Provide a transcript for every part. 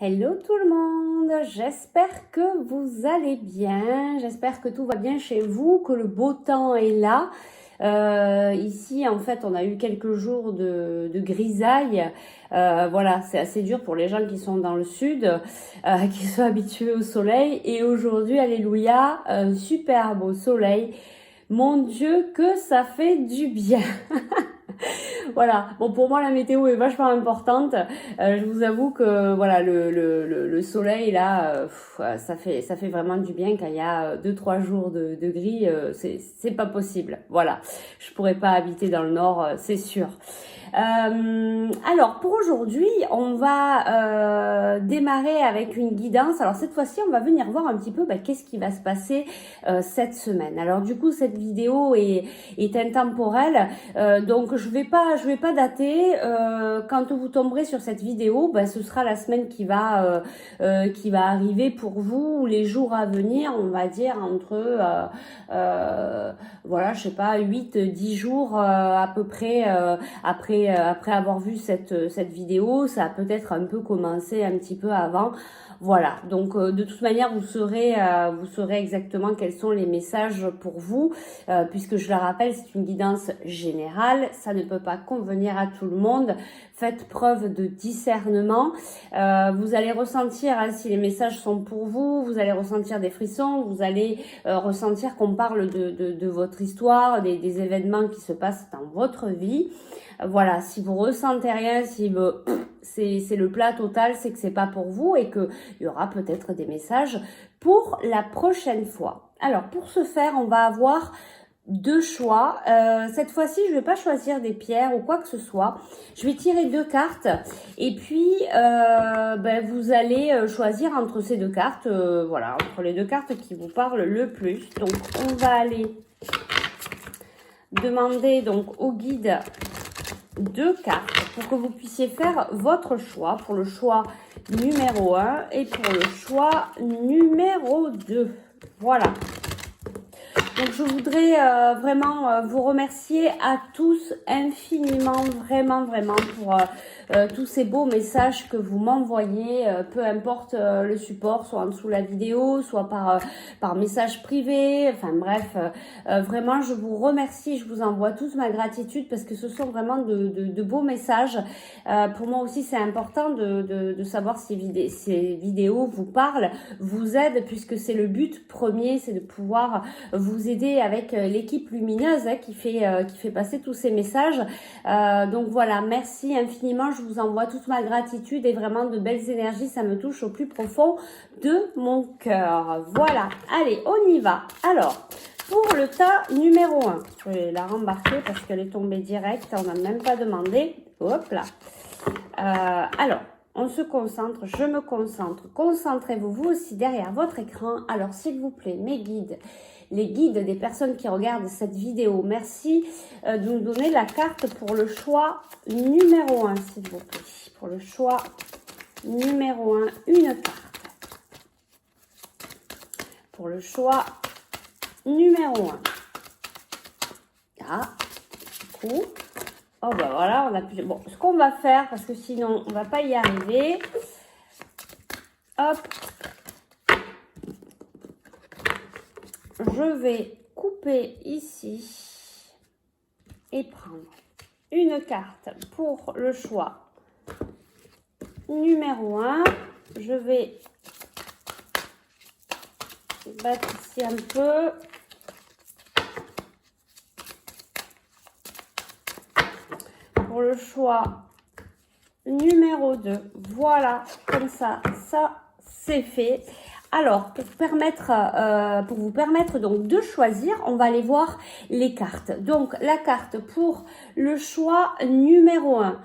Hello tout le monde, j'espère que vous allez bien, j'espère que tout va bien chez vous, que le beau temps est là. Ici, en fait, on a eu quelques jours de grisaille. Voilà, c'est assez dur pour les gens qui sont dans le sud, qui sont habitués au soleil. Et aujourd'hui, alléluia, super beau soleil. Mon Dieu, que ça fait du bien. Voilà, bon pour moi la météo est vachement importante. Je vous avoue que voilà le soleil là, ça fait vraiment du bien quand il y a 2-3 jours de gris, c'est pas possible. Voilà, je pourrais pas habiter dans le nord, c'est sûr. Alors pour aujourd'hui, on va démarrer avec une guidance. Alors cette fois-ci, on va venir voir un petit peu qu'est-ce qui va se passer cette semaine. Alors du coup, cette vidéo est intemporelle, donc je vais pas dater. Quand vous tomberez sur cette vidéo, ce sera la semaine qui va arriver pour vous, les jours à venir, on va dire entre voilà, je sais pas, 8-10 jours à peu près après avoir vu cette vidéo. Ça a peut-être un peu commencé un petit peu avant. Voilà, donc de toute manière, vous saurez exactement quels sont les messages pour vous, puisque je le rappelle, c'est une guidance générale, ça ne peut pas convenir à tout le monde. Faites preuve de discernement. Vous allez ressentir, si les messages sont pour vous, vous allez ressentir des frissons, vous allez ressentir qu'on parle de votre histoire, des événements qui se passent dans votre vie. Voilà, si vous ressentez rien, si c'est le plat total, c'est que c'est pas pour vous et que il y aura peut-être des messages pour la prochaine fois. Alors pour ce faire, on va avoir deux choix. Cette fois-ci, je vais pas choisir des pierres ou quoi que ce soit. Je vais tirer deux cartes et puis vous allez choisir entre ces deux cartes, voilà, entre les deux cartes qui vous parlent le plus. Donc on va aller demander donc au guide deux cartes pour que vous puissiez faire votre choix pour le choix numéro 1 et pour le choix numéro 2. Voilà. Donc je voudrais vraiment vous remercier à tous infiniment, vraiment pour tous ces beaux messages que vous m'envoyez, peu importe le support, soit en dessous de la vidéo, soit par message privé, enfin bref, vraiment je vous remercie, je vous envoie tous ma gratitude parce que ce sont vraiment de beaux messages. Pour moi aussi c'est important de savoir si ces vidéos vous parlent, vous aident, puisque c'est le but premier, c'est de pouvoir vous aider avec l'équipe lumineuse qui fait passer tous ces messages. Donc voilà, merci infiniment, je vous envoie toute ma gratitude et vraiment de belles énergies, ça me touche au plus profond de mon cœur. Voilà, allez, on y va. Alors, pour le tas numéro 1, je vais la rembarquer parce qu'elle est tombée directe, on n'a même pas demandé. Hop là. Alors, on se concentre, je me concentre. Concentrez-vous vous aussi derrière votre écran. Alors, s'il vous plaît, mes guides, les guides des personnes qui regardent cette vidéo, merci de nous donner la carte pour le choix numéro 1, s'il vous plaît. Pour le choix numéro 1, une carte. Pour le choix numéro 1. Ah, du coup... Oh voilà, on a plus... Bon, ce qu'on va faire, parce que sinon on va pas y arriver. Hop. Je vais couper ici et prendre une carte pour le choix numéro 1. Je vais battre ici un peu. Pour le choix numéro 2, voilà, comme ça c'est fait. Alors, pour vous permettre donc de choisir, on va aller voir les cartes. Donc, la carte pour le choix numéro 1.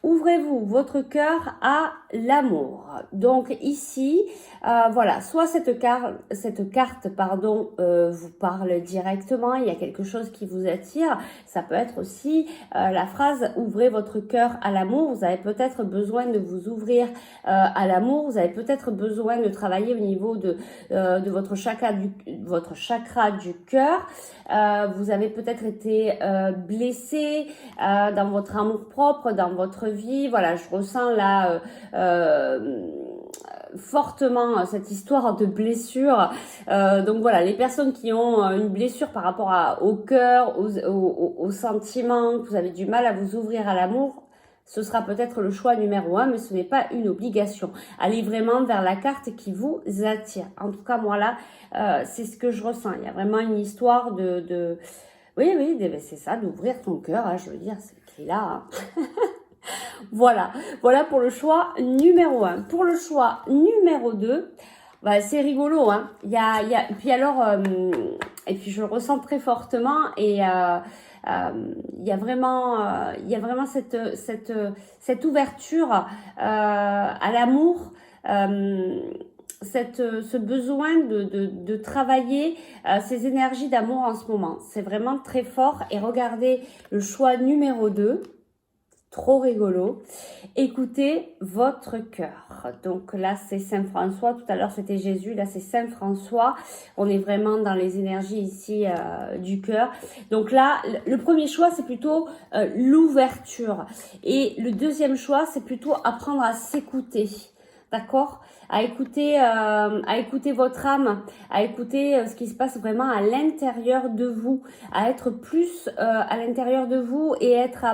Ouvrez-vous votre cœur à l'amour. Donc ici, voilà, soit cette carte vous parle directement, il y a quelque chose qui vous attire. Ça peut être aussi la phrase « Ouvrez votre cœur à l'amour ». Vous avez peut-être besoin de vous ouvrir à l'amour. Vous avez peut-être besoin de travailler au niveau de votre chakra du cœur. Vous avez peut-être été blessé dans votre amour propre, dans votre vie. Voilà, je ressens là fortement cette histoire de blessure. Donc voilà, les personnes qui ont une blessure par rapport au cœur, aux sentiments, que vous avez du mal à vous ouvrir à l'amour, ce sera peut-être le choix numéro 1, mais ce n'est pas une obligation. Allez vraiment vers la carte qui vous attire. En tout cas, moi là, c'est ce que je ressens. Il y a vraiment une histoire oui, c'est ça, d'ouvrir ton cœur. Hein, je veux dire, c'est là. Hein. Voilà pour le choix numéro 1. Pour le choix numéro 2, bah, c'est rigolo. Hein. Puis alors, et puis je le ressens très fortement et il y a vraiment cette ouverture à l'amour, ce besoin de travailler ces énergies d'amour en ce moment. C'est vraiment très fort. Et regardez le choix numéro 2. Trop rigolo. Écoutez votre cœur. Donc là, c'est Saint François. Tout à l'heure, c'était Jésus. Là, c'est Saint François. On est vraiment dans les énergies ici du cœur. Donc là, le premier choix, c'est plutôt l'ouverture. Et le deuxième choix, c'est plutôt apprendre à s'écouter. D'accord ? À écouter votre âme, à écouter ce qui se passe vraiment à l'intérieur de vous, à être plus à l'intérieur de vous et être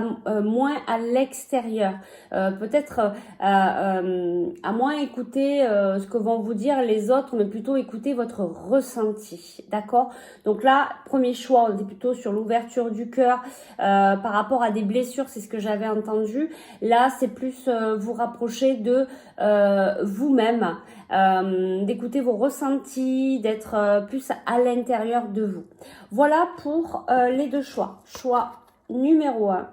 moins à l'extérieur. Peut-être à moins écouter ce que vont vous dire les autres, mais plutôt écouter votre ressenti. D'accord ? Donc là, premier choix, on était plutôt sur l'ouverture du cœur par rapport à des blessures, c'est ce que j'avais entendu. Là, c'est plus vous rapprocher de vous-même, d'écouter vos ressentis, d'être plus à l'intérieur de vous. Voilà pour les deux choix. Choix numéro 1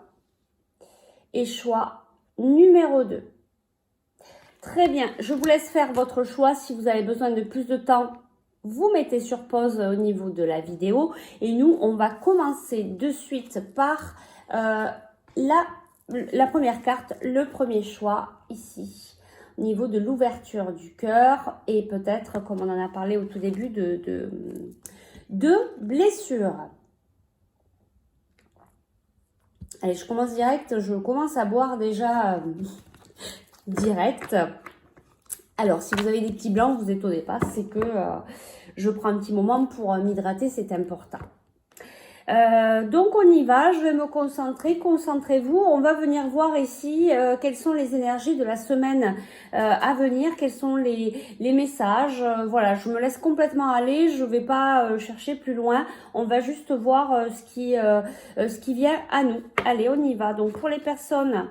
et choix numéro 2. Très bien, je vous laisse faire votre choix. Si vous avez besoin de plus de temps, vous mettez sur pause au niveau de la vidéo. Et nous, on va commencer de suite par la première carte, le premier choix ici. Au niveau de l'ouverture du cœur et peut-être, comme on en a parlé au tout début, de blessures. Allez, je commence direct. Je commence à boire déjà direct. Alors, si vous avez des petits blancs, vous étonnez pas. C'est que je prends un petit moment pour m'hydrater. C'est important. Donc on y va, je vais me concentrer, concentrez-vous. On va venir voir ici quelles sont les énergies de la semaine à venir, quels sont les messages. Voilà, je me laisse complètement aller, je ne vais pas chercher plus loin. On va juste voir ce qui vient à nous. Allez, on y va. Donc pour les personnes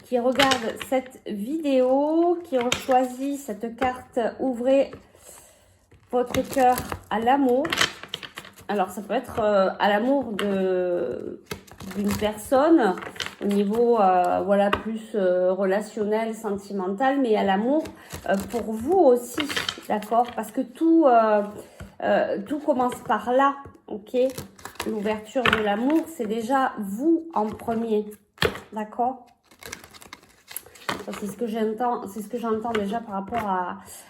qui regardent cette vidéo, qui ont choisi cette carte, ouvrez votre cœur à l'amour. Alors, ça peut être à l'amour d'une personne, au niveau voilà, plus relationnel, sentimental, mais à l'amour pour vous aussi, d'accord? Parce que tout commence par là, ok? L'ouverture de l'amour, c'est déjà vous en premier, d'accord? C'est ce que j'entends déjà par rapport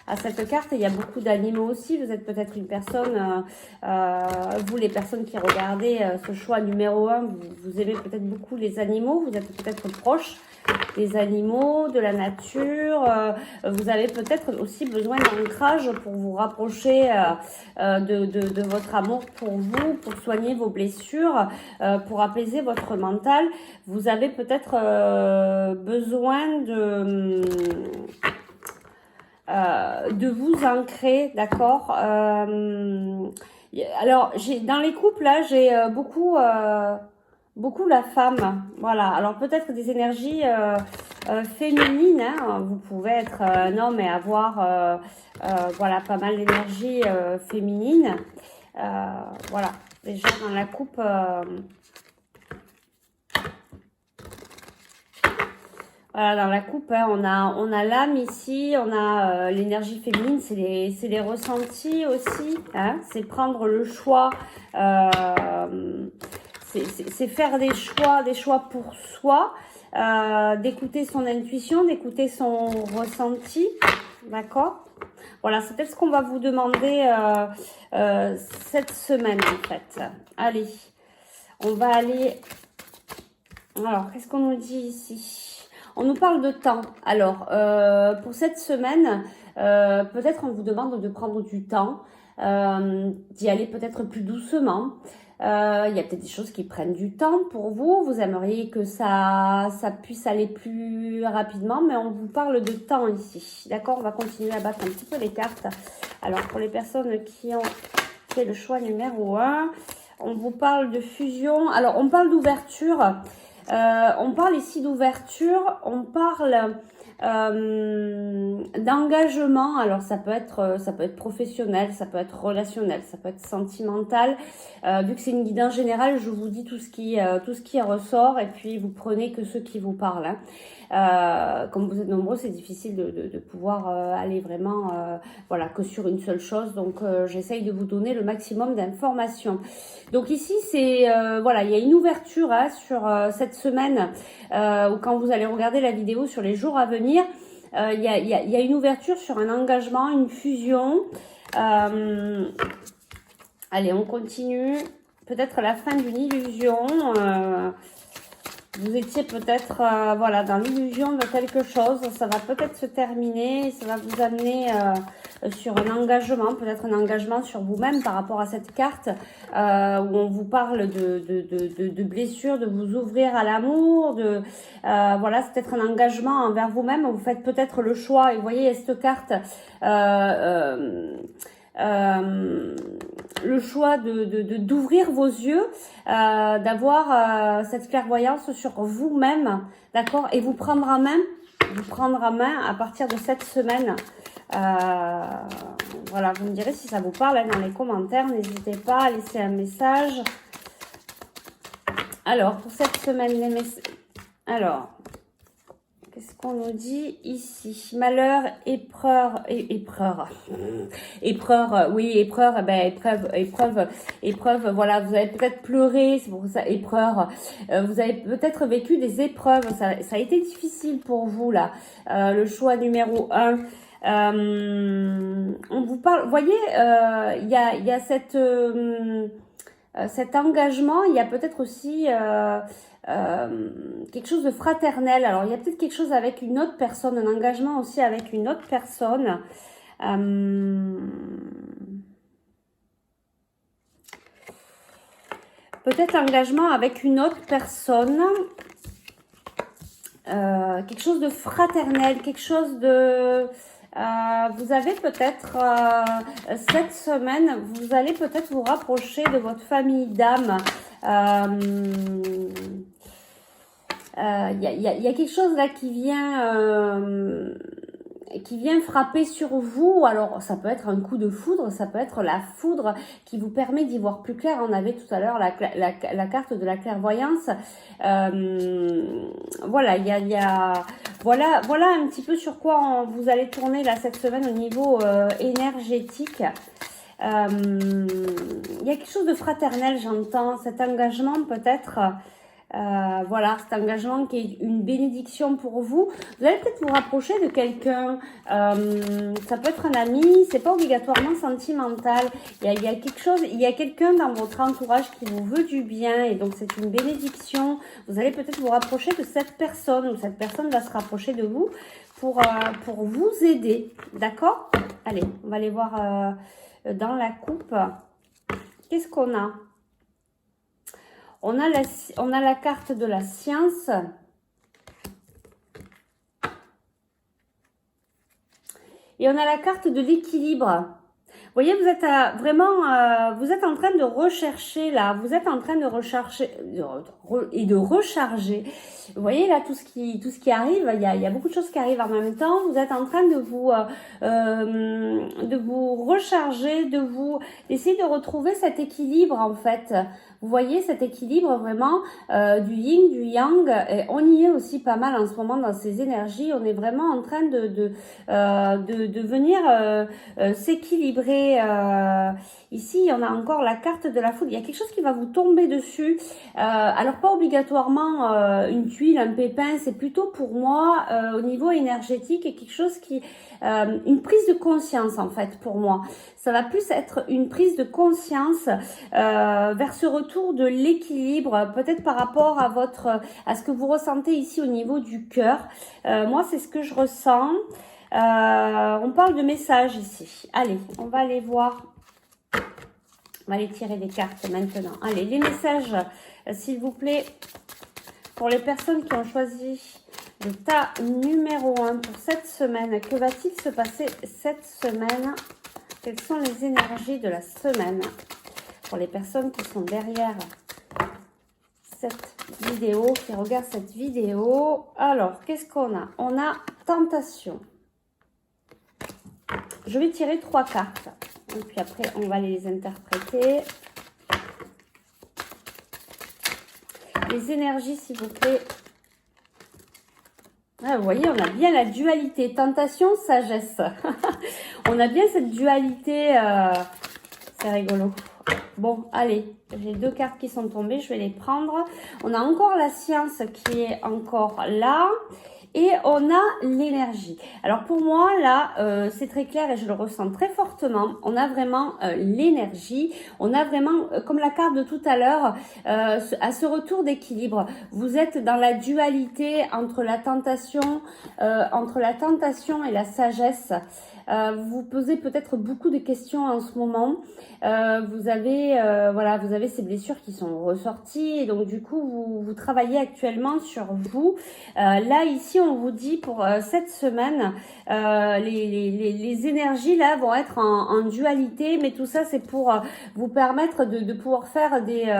à cette carte. Et il y a beaucoup d'animaux aussi. Vous êtes peut-être une personne, vous les personnes qui regardez ce choix numéro 1, vous aimez peut-être beaucoup les animaux. Vous êtes peut-être proche des animaux, de la nature. Vous avez peut-être aussi besoin d'ancrage pour vous rapprocher de votre amour pour vous, pour soigner vos blessures, pour apaiser votre mental. Vous avez peut-être besoin de vous ancrer, d'accord. Alors, dans les couples, là, j'ai beaucoup la femme, voilà. Alors peut-être des énergies féminines, hein. Vous pouvez être un homme et avoir voilà, pas mal d'énergie féminine. Voilà, déjà dans la coupe... Voilà, dans la coupe, hein, on a l'âme ici, on a l'énergie féminine, c'est les ressentis aussi, hein, c'est prendre le choix, c'est faire des choix pour soi, d'écouter son intuition, d'écouter son ressenti, d'accord? Voilà, c'est peut-être ce qu'on va vous demander cette semaine en fait. Allez, on va aller... Alors, qu'est-ce qu'on nous dit ici ? On nous parle de temps. Alors, pour cette semaine, peut-être on vous demande de prendre du temps, d'y aller peut-être plus doucement. Il y a peut-être des choses qui prennent du temps pour vous. Vous aimeriez que ça puisse aller plus rapidement, mais on vous parle de temps ici. D'accord? On va continuer à battre un petit peu les cartes. Alors, pour les personnes qui ont fait le choix numéro 1, on vous parle de fusion. Alors, on parle d'ouverture. On parle ici d'ouverture. On parle d'engagement. Alors ça peut être professionnel, ça peut être relationnel, ça peut être sentimental. Vu que c'est une guidance générale, je vous dis tout ce qui ressort et puis vous prenez que ce qui vous parle. Hein. Comme vous êtes nombreux, c'est difficile de pouvoir aller vraiment voilà, que sur une seule chose. Donc j'essaye de vous donner le maximum d'informations. Donc ici c'est voilà, il y a une ouverture hein, sur cette semaine ou quand vous allez regarder la vidéo sur les jours à venir. Il y a une ouverture sur un engagement, une fusion. Allez, on continue. Peut-être la fin d'une illusion. Vous étiez peut-être voilà, dans l'illusion de quelque chose. Ça va peut-être se terminer. Ça va vous amener sur un engagement, peut-être un engagement sur vous-même par rapport à cette carte où on vous parle de blessures, de vous ouvrir à l'amour, voilà, c'est peut-être un engagement envers vous-même. Vous faites peut-être le choix, et vous voyez cette carte, le choix d'ouvrir vos yeux, d'avoir cette clairvoyance sur vous-même, d'accord, et vous prendre en main à partir de cette semaine. Voilà, vous me direz si ça vous parle hein, dans les commentaires. N'hésitez pas à laisser un message. Alors, pour cette semaine, les messages. Alors, qu'est-ce qu'on nous dit ici? Malheur, épreuve, épreuve, voilà, vous avez peut-être pleuré, c'est pour ça, épreuve, vous avez peut-être vécu des épreuves, ça a été difficile pour vous, là, le choix numéro 1. On vous parle, vous voyez, il y a cet engagement, il y a peut-être aussi quelque chose de fraternel. Alors, il y a peut-être quelque chose avec une autre personne, un engagement aussi avec une autre personne. Peut-être engagement avec une autre personne. Quelque chose de fraternel, quelque chose de... vous avez peut-être cette semaine, vous allez peut-être vous rapprocher de votre famille d'âme. Il y a quelque chose là qui vient frapper sur vous. Alors ça peut être un coup de foudre, ça peut être la foudre qui vous permet d'y voir plus clair. On avait tout à l'heure la carte de la clairvoyance. Voilà, voilà un petit peu sur quoi vous allez tourner là cette semaine au niveau énergétique. Il y a quelque chose de fraternel, j'entends, cet engagement peut-être. Voilà, cet engagement qui est une bénédiction pour vous. Vous allez peut-être vous rapprocher de quelqu'un. Ça peut être un ami, c'est pas obligatoirement sentimental. Il y a quelque chose, il y a quelqu'un dans votre entourage qui vous veut du bien et donc c'est une bénédiction. Vous allez peut-être vous rapprocher de cette personne ou cette personne va se rapprocher de vous pour vous aider. D'accord? Allez, on va aller voir dans la coupe. Qu'est-ce qu'on a? On a la carte de la science. Et on a la carte de l'équilibre. Vous voyez, vous êtes vous êtes en train de rechercher là, vous êtes en train de rechercher et de recharger. Vous voyez là tout ce qui arrive, il y a beaucoup de choses qui arrivent en même temps. Vous êtes en train de vous recharger, d'essayer de retrouver cet équilibre en fait. Vous voyez cet équilibre vraiment du yin, du yang. Et on y est aussi pas mal en ce moment dans ces énergies. On est vraiment en train de venir s'équilibrer. Ici, on a encore la carte de la foudre. Il y a quelque chose qui va vous tomber dessus. Alors, pas obligatoirement une tuile, un pépin. C'est plutôt pour moi, au niveau énergétique, quelque chose qui... une prise de conscience, en fait, pour moi. Ça va plus être une prise de conscience vers ce retour retour de l'équilibre, peut-être par rapport à ce que vous ressentez ici au niveau du cœur. Moi, c'est ce que je ressens. On parle de messages ici. Allez, on va aller voir. On va aller tirer des cartes maintenant. Allez, les messages, s'il vous plaît, pour les personnes qui ont choisi le tas numéro 1 pour cette semaine. Que va-t-il se passer cette semaine? Quelles sont les énergies de la semaine pour les personnes qui sont derrière cette vidéo, qui regardent cette vidéo? Alors, qu'est-ce qu'on a? On a tentation. Je vais tirer 3 cartes. Et puis après, on va les interpréter. Les énergies, s'il vous plaît. Ah, vous voyez, on a bien la dualité. Tentation, sagesse. On a bien cette dualité. C'est rigolo. Bon, allez. J'ai 2 cartes qui sont tombées. Je vais les prendre. On a encore la science qui est encore là. Et on a l'énergie. Alors pour moi, là, c'est très clair et je le ressens très fortement. On a vraiment l'énergie. On a vraiment, comme la carte de tout à l'heure, à ce retour d'équilibre. Vous êtes dans la dualité entre la tentation et la sagesse. Vous vous posez peut-être beaucoup de questions en ce moment. Vous avez ces blessures qui sont ressorties et donc du coup vous travaillez actuellement sur vous. Là ici on vous dit pour cette semaine les énergies là vont être en dualité, mais tout ça c'est pour vous permettre de pouvoir faire des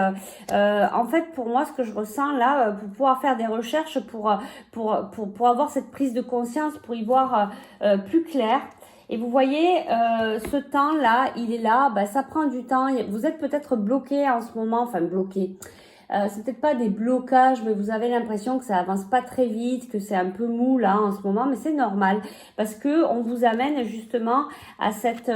en fait pour moi ce que je ressens là, pour pouvoir faire des recherches pour avoir cette prise de conscience, pour y voir plus clair. Et vous voyez, ce temps-là, il est là, ça prend du temps. Vous êtes peut-être bloqué en ce moment, enfin bloqué. C'est peut-être pas des blocages, mais vous avez l'impression que ça avance pas très vite, que c'est un peu mou là en ce moment, mais c'est normal parce que on vous amène justement à cette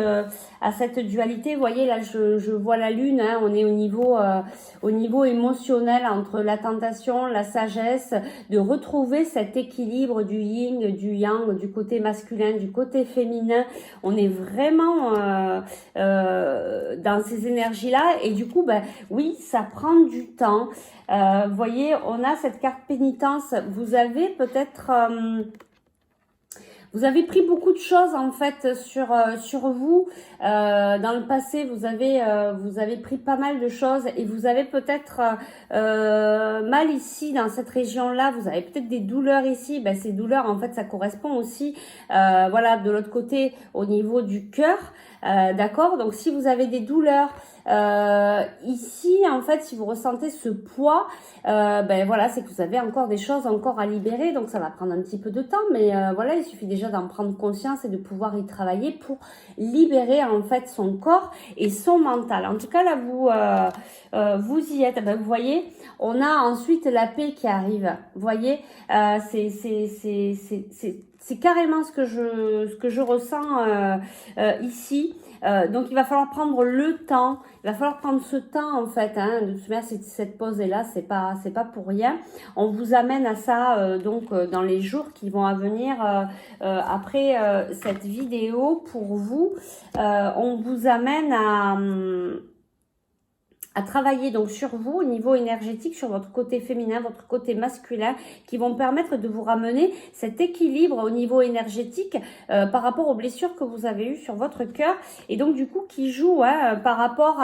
dualité. Vous voyez là, je vois la lune, hein, on est au niveau émotionnel entre la tentation, la sagesse, de retrouver cet équilibre du yin, du yang, du côté masculin, du côté féminin. On est vraiment dans ces énergies-là et du coup, oui, ça prend du temps. Vous voyez, on a cette carte pénitence. Vous avez peut-être... vous avez pris beaucoup de choses en fait sur vous. Dans le passé, vous avez pris pas mal de choses et vous avez peut-être mal ici dans cette région-là. Vous avez peut-être des douleurs ici. Ces douleurs, en fait, ça correspond aussi, de l'autre côté au niveau du cœur. D'accord. Donc, si vous avez des douleurs ici, en fait, si vous ressentez ce poids, c'est que vous avez encore des choses encore à libérer. Donc, ça va prendre un petit peu de temps, mais il suffit déjà d'en prendre conscience et de pouvoir y travailler pour libérer en fait son corps et son mental. En tout cas là vous y êtes. Vous voyez, on a ensuite la paix qui arrive. Vous voyez, c'est carrément ce que je ressens ici. Donc il va falloir prendre le temps, il va falloir prendre ce temps en fait, hein. De toute manière cette pause est là, c'est pas pour rien. On vous amène à ça dans les jours qui vont à venir après cette vidéo pour vous. On vous amène à travailler donc sur vous au niveau énergétique, sur votre côté féminin, votre côté masculin, qui vont permettre de vous ramener cet équilibre au niveau énergétique par rapport aux blessures que vous avez eues sur votre cœur, et donc du coup qui joue par rapport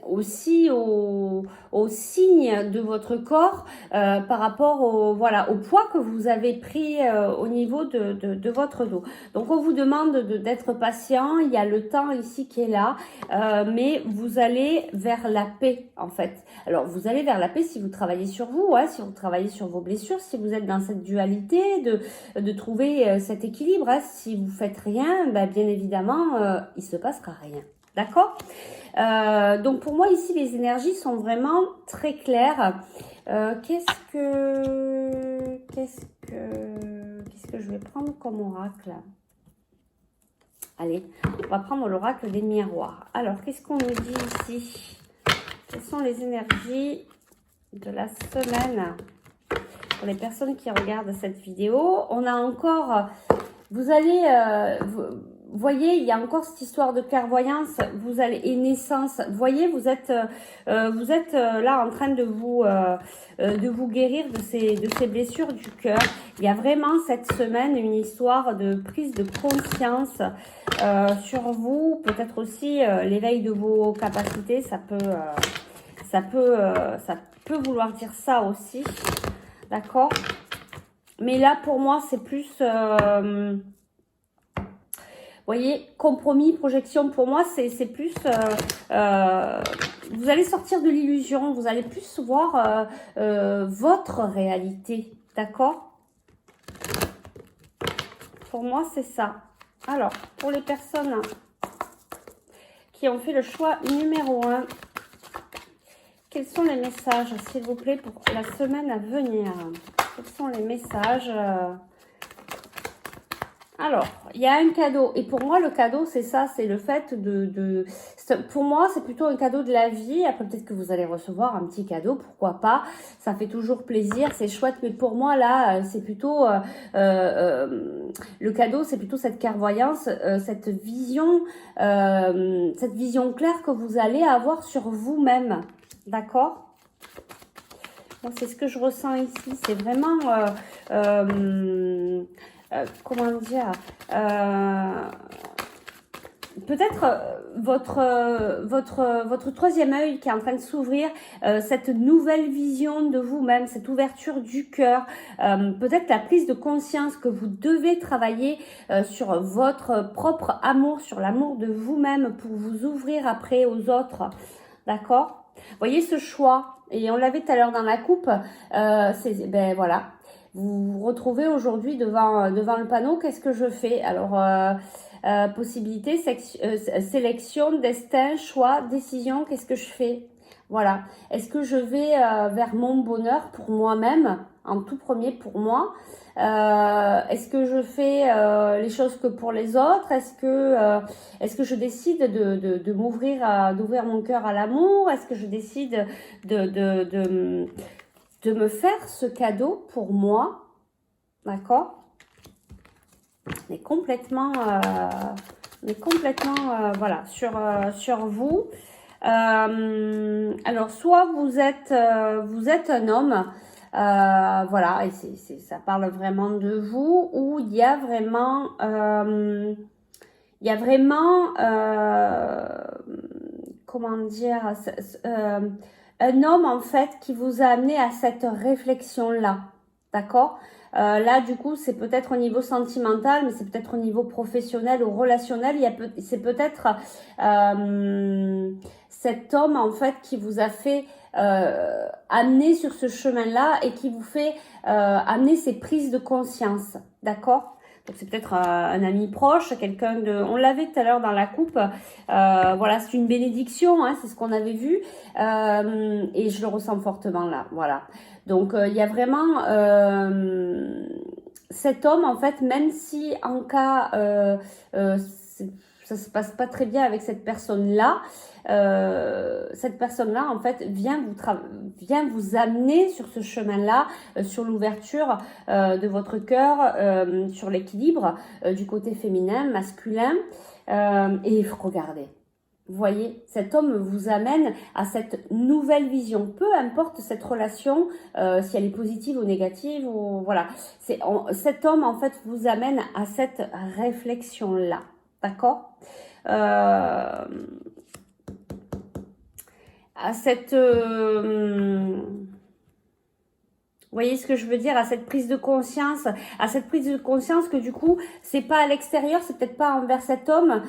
aussi aux signes de votre corps, par rapport au poids que vous avez pris au niveau de votre dos. Donc on vous demande d'être patient, il y a le temps ici qui est là, mais vous allez vers la paix en fait. Alors vous allez vers la paix si vous travaillez sur vous, si vous travaillez sur vos blessures, si vous êtes dans cette dualité, de trouver cet équilibre. Si vous faites rien, bien évidemment, il se passera rien. D'accord? Donc pour moi ici les énergies sont vraiment très claires. Qu'est-ce que je vais prendre comme oracle? Allez, on va prendre l'oracle des miroirs. Alors, qu'est-ce qu'on nous dit ici? Quelles sont les énergies de la semaine pour les personnes qui regardent cette vidéo? On a encore... Vous allez... vous voyez, il y a encore cette histoire de clairvoyance, vous allez, et naissance. Vous voyez, vous êtes là en train de vous guérir de ces blessures du cœur. Il y a vraiment cette semaine une histoire de prise de conscience sur vous, peut-être aussi l'éveil de vos capacités, ça peut vouloir dire ça aussi, d'accord? Mais là, pour moi, c'est plus, vous voyez, compromis, projection, pour moi, c'est plus, vous allez sortir de l'illusion, vous allez plus voir votre réalité, d'accord? Pour moi, c'est ça. Alors, pour les personnes qui ont fait le choix numéro 1, quels sont les messages, s'il vous plaît, pour la semaine à venir? Quels sont les messages? Alors, il y a un cadeau. Et pour moi, le cadeau, c'est ça. C'est le fait pour moi, c'est plutôt un cadeau de la vie. Après, peut-être que vous allez recevoir un petit cadeau. Pourquoi pas? Ça fait toujours plaisir. C'est chouette. Mais pour moi, là, c'est plutôt... le cadeau, c'est plutôt cette clairvoyance, cette vision claire que vous allez avoir sur vous-même. D'accord? C'est ce que je ressens ici. C'est vraiment... comment dire, peut-être votre troisième œil qui est en train de s'ouvrir, cette nouvelle vision de vous-même, cette ouverture du cœur, peut-être la prise de conscience que vous devez travailler sur votre propre amour, sur l'amour de vous-même pour vous ouvrir après aux autres, d'accord? Voyez ce choix, et on l'avait tout à l'heure dans la coupe, ben voilà. Vous vous retrouvez aujourd'hui devant le panneau, qu'est-ce que je fais? Alors, possibilité, sélection, destin, choix, décision, qu'est-ce que je fais? Voilà. Est-ce que je vais vers mon bonheur pour moi-même, en tout premier pour moi? Est-ce que je fais les choses que pour les autres? Est-ce que je décide de m'ouvrir, d'ouvrir mon cœur à l'amour? Est-ce que je décide de me faire ce cadeau pour moi, d'accord? Mais complètement, voilà, sur vous. Alors, soit vous êtes un homme, voilà, et ça parle vraiment de vous, ou il y a vraiment, comment dire, un homme en fait qui vous a amené à cette réflexion-là, d'accord? Là, du coup, c'est peut-être au niveau sentimental, mais c'est peut-être au niveau professionnel ou relationnel. C'est peut-être cet homme en fait qui vous a fait amener sur ce chemin-là et qui vous fait amener ces prises de conscience, d'accord? Donc c'est peut-être un ami proche, quelqu'un de... On l'avait tout à l'heure dans la coupe. Voilà, c'est une bénédiction, hein, c'est ce qu'on avait vu. Et je le ressens fortement là, voilà. Donc il y a vraiment cet homme, en fait, même si en cas... ça se passe pas très bien avec cette personne-là, en fait, vient vous amener sur ce chemin-là, sur l'ouverture de votre cœur, sur l'équilibre du côté féminin, masculin. Et regardez, vous voyez, cet homme vous amène à cette nouvelle vision. Peu importe cette relation, si elle est positive ou négative, ou voilà. Cet homme, en fait, vous amène à cette réflexion-là. D'accord? À cette... vous voyez ce que je veux dire? À cette prise de conscience, que du coup, c'est pas à l'extérieur, c'est peut-être pas envers cet homme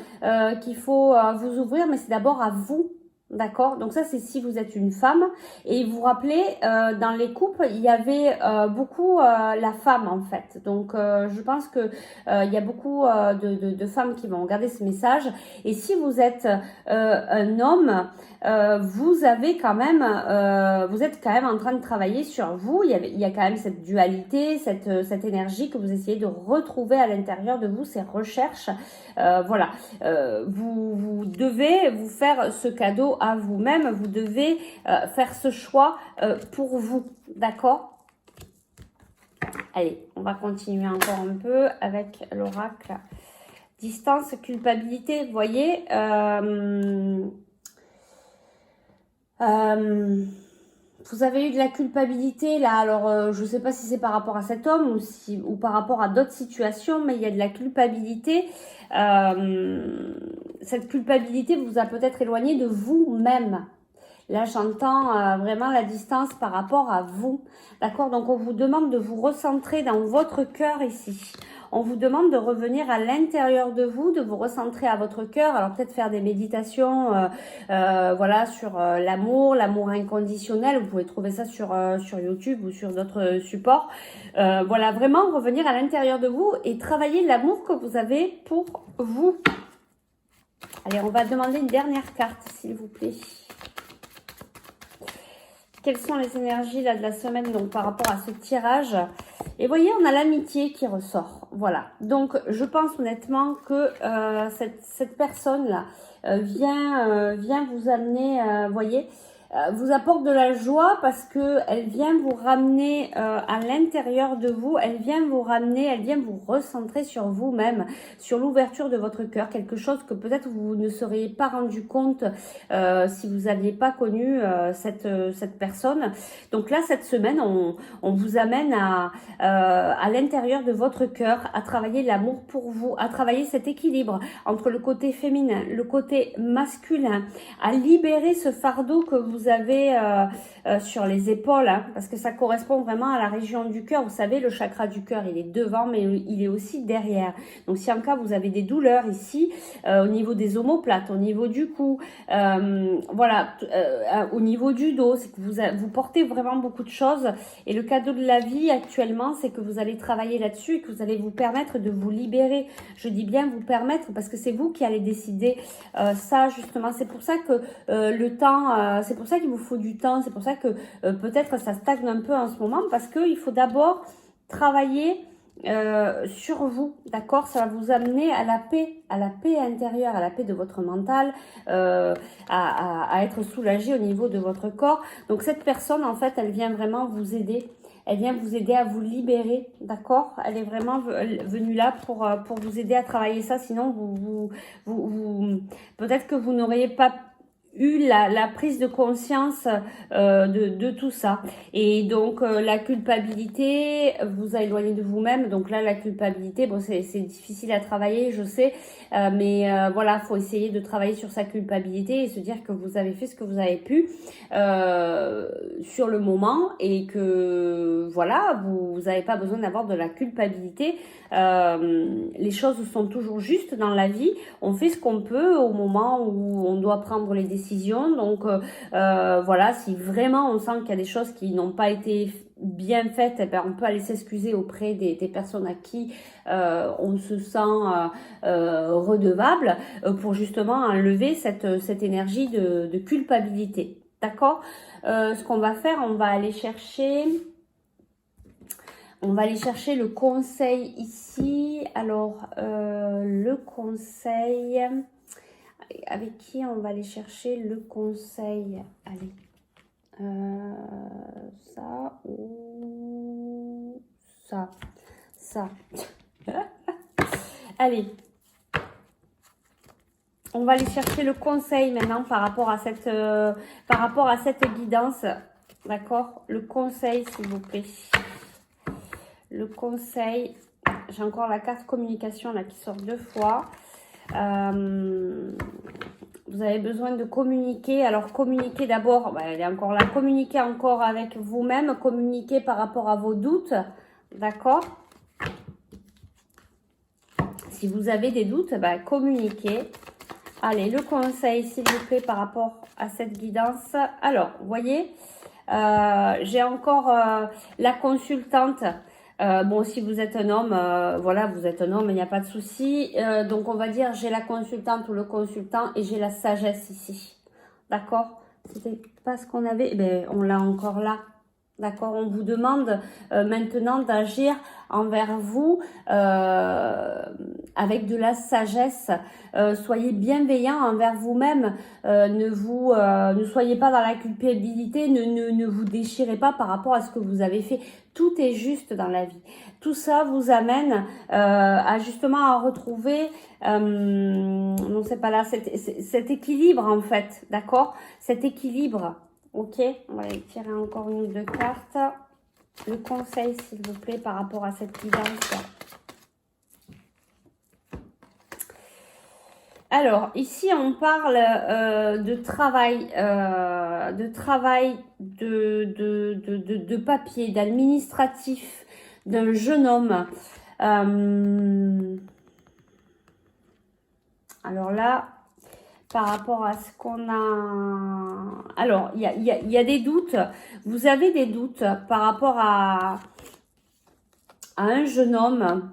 qu'il faut vous ouvrir, mais c'est d'abord à vous. D'accord? Donc ça, c'est si vous êtes une femme. Et vous vous rappelez, dans les couples, il y avait beaucoup la femme, en fait. Donc, je pense que il y a beaucoup de femmes qui vont regarder ce message. Et si vous êtes un homme, vous êtes quand même en train de travailler sur vous. Il y a quand même cette dualité, cette énergie que vous essayez de retrouver à l'intérieur de vous, ces recherches. Voilà. Vous devez vous faire ce cadeau à vous-même, vous devez faire ce choix pour vous, d'accord? Allez, on va continuer encore un peu avec l'oracle Distance, culpabilité, vous voyez. Vous avez eu de la culpabilité là, alors je ne sais pas si c'est par rapport à cet homme ou par rapport à d'autres situations, mais il y a de la culpabilité. Cette culpabilité vous a peut-être éloigné de vous-même. Là, j'entends vraiment la distance par rapport à vous. D'accord? Donc, on vous demande de vous recentrer dans votre cœur ici. On vous demande de revenir à l'intérieur de vous, de vous recentrer à votre cœur. Alors, peut-être faire des méditations voilà, sur l'amour, l'amour inconditionnel. Vous pouvez trouver ça sur YouTube ou sur d'autres supports. Voilà, vraiment revenir à l'intérieur de vous et travailler l'amour que vous avez pour vous. Allez, on va demander une dernière carte, s'il vous plaît. Quelles sont les énergies là de la semaine donc par rapport à ce tirage? Et voyez, on a l'amitié qui ressort. Voilà. Donc, je pense honnêtement que cette personne-là vient vous amener, voyez, vous apporte de la joie parce que elle vient vous ramener à l'intérieur de vous, elle vient vous ramener, elle vient vous recentrer sur vous-même, sur l'ouverture de votre cœur, quelque chose que peut-être vous ne seriez pas rendu compte si vous n'aviez pas connu cette personne. Donc là, cette semaine, on vous amène à l'intérieur de votre cœur, à travailler l'amour pour vous, à travailler cet équilibre entre le côté féminin, le côté masculin, à libérer ce fardeau que vous avez sur les épaules, hein, parce que ça correspond vraiment à la région du cœur. Vous savez, le chakra du cœur, il est devant, mais il est aussi derrière. Donc, si en cas vous avez des douleurs ici, au niveau des omoplates, au niveau du cou, voilà, au niveau du dos, c'est que vous portez vraiment beaucoup de choses. Et le cadeau de la vie actuellement, c'est que vous allez travailler là-dessus et que vous allez vous permettre de vous libérer. Je dis bien vous permettre parce que c'est vous qui allez décider ça, justement. C'est pour ça que le temps, c'est pour ça qu'il vous faut du temps, c'est pour ça que peut-être ça stagne un peu en ce moment parce qu'il faut d'abord travailler sur vous, d'accord? Ça va vous amener à la paix intérieure, à la paix de votre mental, à être soulagé au niveau de votre corps. Donc cette personne, en fait, elle vient vraiment vous aider. Elle vient vous aider à vous libérer, d'accord? Elle est vraiment venue là pour vous aider à travailler ça. Sinon, peut-être que vous n'auriez pas eu la prise de conscience de tout ça. Et donc, la culpabilité vous a éloigné de vous-même. Donc là, la culpabilité, bon, c'est difficile à travailler, je sais. Mais voilà, faut essayer de travailler sur sa culpabilité et se dire que vous avez fait ce que vous avez pu sur le moment et que voilà, vous n'avez pas besoin d'avoir de la culpabilité. Les choses sont toujours justes dans la vie. On fait ce qu'on peut au moment où on doit prendre les décisions. Donc voilà, si vraiment on sent qu'il y a des choses qui n'ont pas été bien faites, eh ben, on peut aller s'excuser auprès des personnes à qui on se sent redevable pour justement enlever cette énergie de culpabilité. D'accord? Ce qu'on va faire, on va aller chercher le conseil ici. Alors, le conseil, avec qui on va aller chercher le conseil? Allez, ça ou ça? Ça. Allez, on va aller chercher le conseil maintenant par rapport à cette guidance. D'accord? Le conseil, s'il vous plaît. Le conseil, j'ai encore la carte communication là qui sort 2 fois. Vous avez besoin de communiquer. Alors communiquer d'abord, elle est encore là. Communiquer encore avec vous-même, communiquer par rapport à vos doutes. D'accord? Si vous avez des doutes, communiquez. Allez, le conseil, s'il vous plaît, par rapport à cette guidance. Alors, vous voyez, j'ai encore la consultante. Bon, si vous êtes un homme, voilà, vous êtes un homme, il n'y a pas de souci. Donc, on va dire, j'ai la consultante ou le consultant et j'ai la sagesse ici. D'accord? C'était pas ce qu'on avait. On l'a encore là. D'accord, on vous demande maintenant d'agir envers vous avec de la sagesse. Soyez bienveillant envers vous-même. Ne soyez pas dans la culpabilité. Ne vous déchirez pas par rapport à ce que vous avez fait. Tout est juste dans la vie. Tout ça vous amène à justement à retrouver, non c'est pas là, cet équilibre en fait, d'accord? Cet équilibre. Ok, on va aller tirer encore une ou deux cartes. Le conseil, s'il vous plaît, par rapport à cette guidance. Alors, ici, on parle de travail, de papier, d'administratif, d'un jeune homme. Alors là, par rapport à ce qu'on a... Alors, il y a des doutes. Vous avez des doutes par rapport à un jeune homme,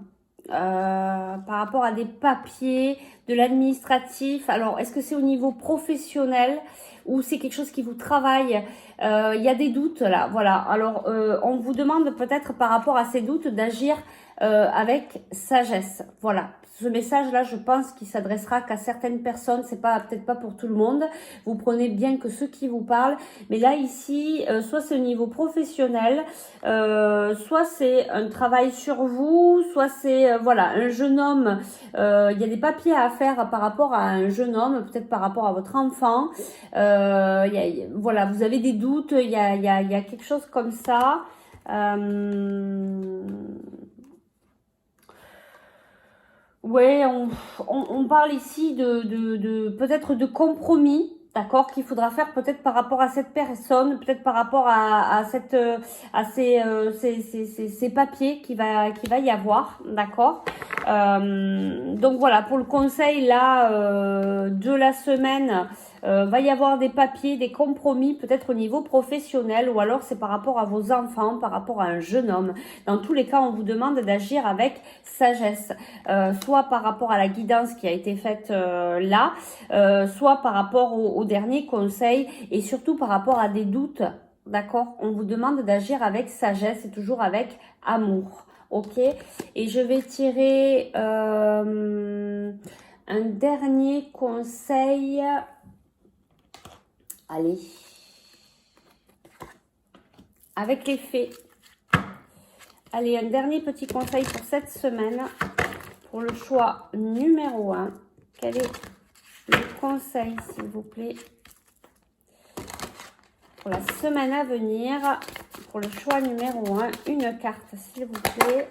par rapport à des papiers, de l'administratif. Alors, est-ce que c'est au niveau professionnel ou c'est quelque chose qui vous travaille? Il y a des doutes là, voilà. Alors, on vous demande peut-être par rapport à ces doutes d'agir avec sagesse. Voilà. Ce message-là, je pense qu'il s'adressera qu'à certaines personnes. C'est pas peut-être pas pour tout le monde. Vous prenez bien que ceux qui vous parlent. Mais là, ici, soit c'est au niveau professionnel, soit c'est un travail sur vous, soit c'est voilà un jeune homme. Il y a des papiers à faire par rapport à un jeune homme, peut-être par rapport à votre enfant. Voilà, vous avez des doutes. Il y a quelque chose comme ça. Ouais, on parle ici de peut-être de compromis, d'accord, qu'il faudra faire peut-être par rapport à cette personne, peut-être par rapport à ces papiers qu'il va y avoir, d'accord. Donc voilà, pour le conseil là de la semaine, va y avoir des papiers, des compromis, peut-être au niveau professionnel, ou alors c'est par rapport à vos enfants, par rapport à un jeune homme. Dans tous les cas, on vous demande d'agir avec sagesse, soit par rapport à la guidance qui a été faite là, soit par rapport au dernier conseil, et surtout par rapport à des doutes, d'accord. On vous demande d'agir avec sagesse et toujours avec amour, ok. Et je vais tirer un dernier conseil. Allez, avec les fées. Allez, un dernier petit conseil pour cette semaine. Pour le choix numéro 1. Quel est le conseil, s'il vous plaît, pour la semaine à venir? Pour le choix numéro 1, une carte, s'il vous plaît.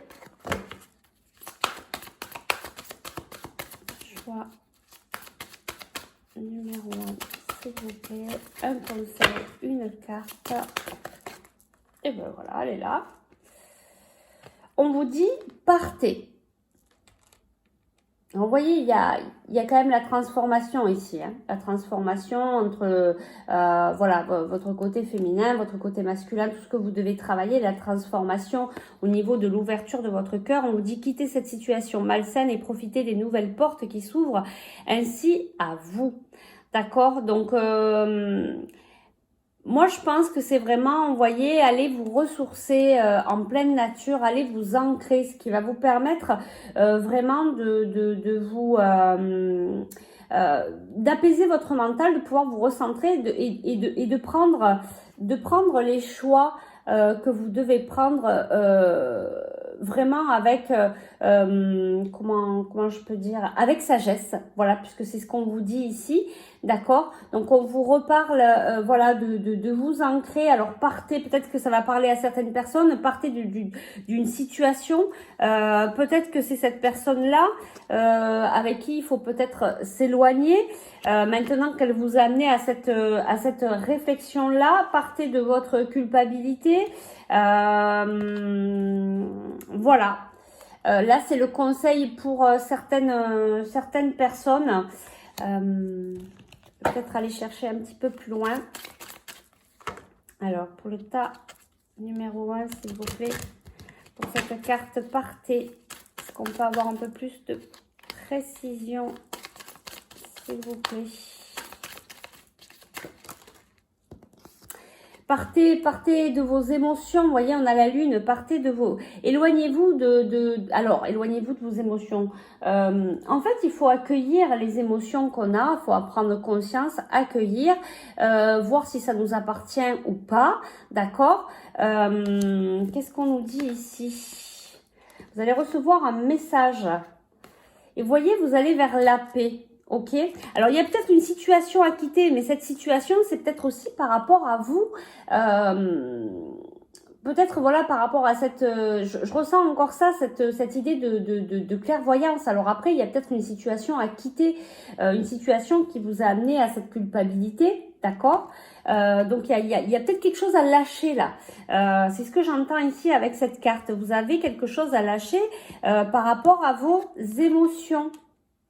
Choix numéro 1, s'il vous plaît. Un conseil, une carte. Et ben voilà, elle est là. On vous dit, partez. Vous voyez, il y a quand même la transformation ici. Hein. La transformation entre voilà, votre côté féminin, votre côté masculin, tout ce que vous devez travailler, la transformation au niveau de l'ouverture de votre cœur. On vous dit quittez cette situation malsaine et profitez des nouvelles portes qui s'ouvrent ainsi à vous. D'accord? Donc, moi, je pense que c'est vraiment, vous voyez, allez vous ressourcer en pleine nature, allez vous ancrer, ce qui va vous permettre vraiment de vous d'apaiser votre mental, de pouvoir vous recentrer et de prendre les choix que vous devez prendre vraiment avec comment je peux dire, avec sagesse, voilà, puisque c'est ce qu'on vous dit ici, d'accord. Donc on vous reparle voilà de vous ancrer. Alors partez, peut-être que ça va parler à certaines personnes, partez d'une situation, peut-être que c'est cette personne là avec qui il faut peut-être s'éloigner. Maintenant qu'elle vous a amené à cette réflexion là, partez de votre culpabilité. Voilà. Là, c'est le conseil pour certaines personnes. Peut-être aller chercher un petit peu plus loin. Alors, pour le tas numéro 1, s'il vous plaît, pour cette carte, partez. Est-ce qu'on peut avoir un peu plus de précision, s'il vous plaît? partez de vos émotions. Vous voyez, on a la lune. Partez de vos... Éloignez-vous alors, éloignez-vous de vos émotions. En fait, il faut accueillir les émotions qu'on a. Il faut en prendre conscience, accueillir, voir si ça nous appartient ou pas. D'accord? Qu'est-ce qu'on nous dit ici? Vous allez recevoir un message. Et vous voyez, vous allez vers la paix. Ok, alors il y a peut-être une situation à quitter, mais cette situation, c'est peut-être aussi par rapport à vous. Peut-être, voilà, par rapport à cette... je ressens encore ça, cette idée de clairvoyance. Alors après, il y a peut-être une situation à quitter, une situation qui vous a amené à cette culpabilité, d'accord? Donc, il y a peut-être quelque chose à lâcher là. C'est ce que j'entends ici avec cette carte. Vous avez quelque chose à lâcher par rapport à vos émotions.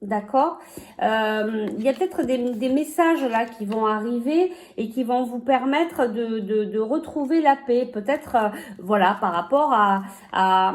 D'accord. Il y a peut-être des messages là qui vont arriver et qui vont vous permettre de retrouver la paix. Peut-être, voilà, par rapport à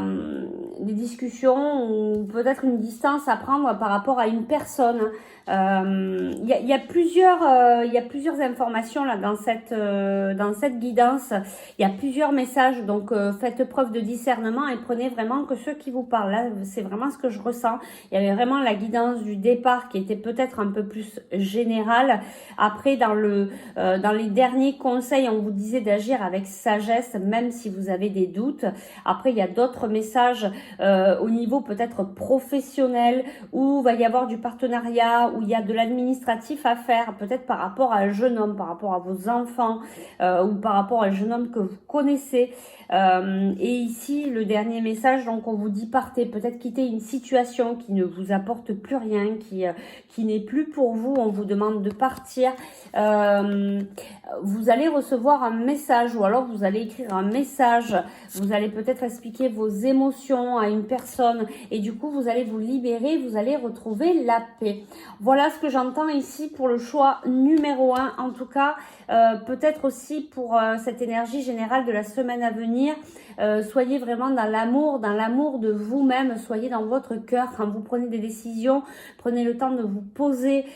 des discussions ou peut-être une distance à prendre par rapport à une personne. Il y a plusieurs informations là dans cette guidance. Il y a plusieurs messages, donc faites preuve de discernement et prenez vraiment que ceux qui vous parlent. Là, c'est vraiment ce que je ressens. Il y avait vraiment la guidance du départ qui était peut-être un peu plus générale. Après, dans les derniers conseils, on vous disait d'agir avec sagesse, même si vous avez des doutes. Après, il y a d'autres messages au niveau peut-être professionnel où il va y avoir du partenariat, où il y a de l'administratif à faire, peut-être par rapport à un jeune homme, par rapport à vos enfants ou par rapport à un jeune homme que vous connaissez. Et ici, le dernier message, donc on vous dit partez, peut-être quitter une situation qui ne vous apporte plus rien, qui n'est plus pour vous, on vous demande de partir. Vous allez recevoir un message ou alors vous allez écrire un message, vous allez peut-être expliquer vos émotions à une personne et du coup vous allez vous libérer, vous allez retrouver la paix. Voilà ce que j'entends ici pour le choix numéro 1, en tout cas peut-être aussi pour cette énergie générale de la semaine à venir. Soyez vraiment dans l'amour de vous-même, soyez dans votre cœur quand vous prenez des décisions, prenez le temps de vous poser,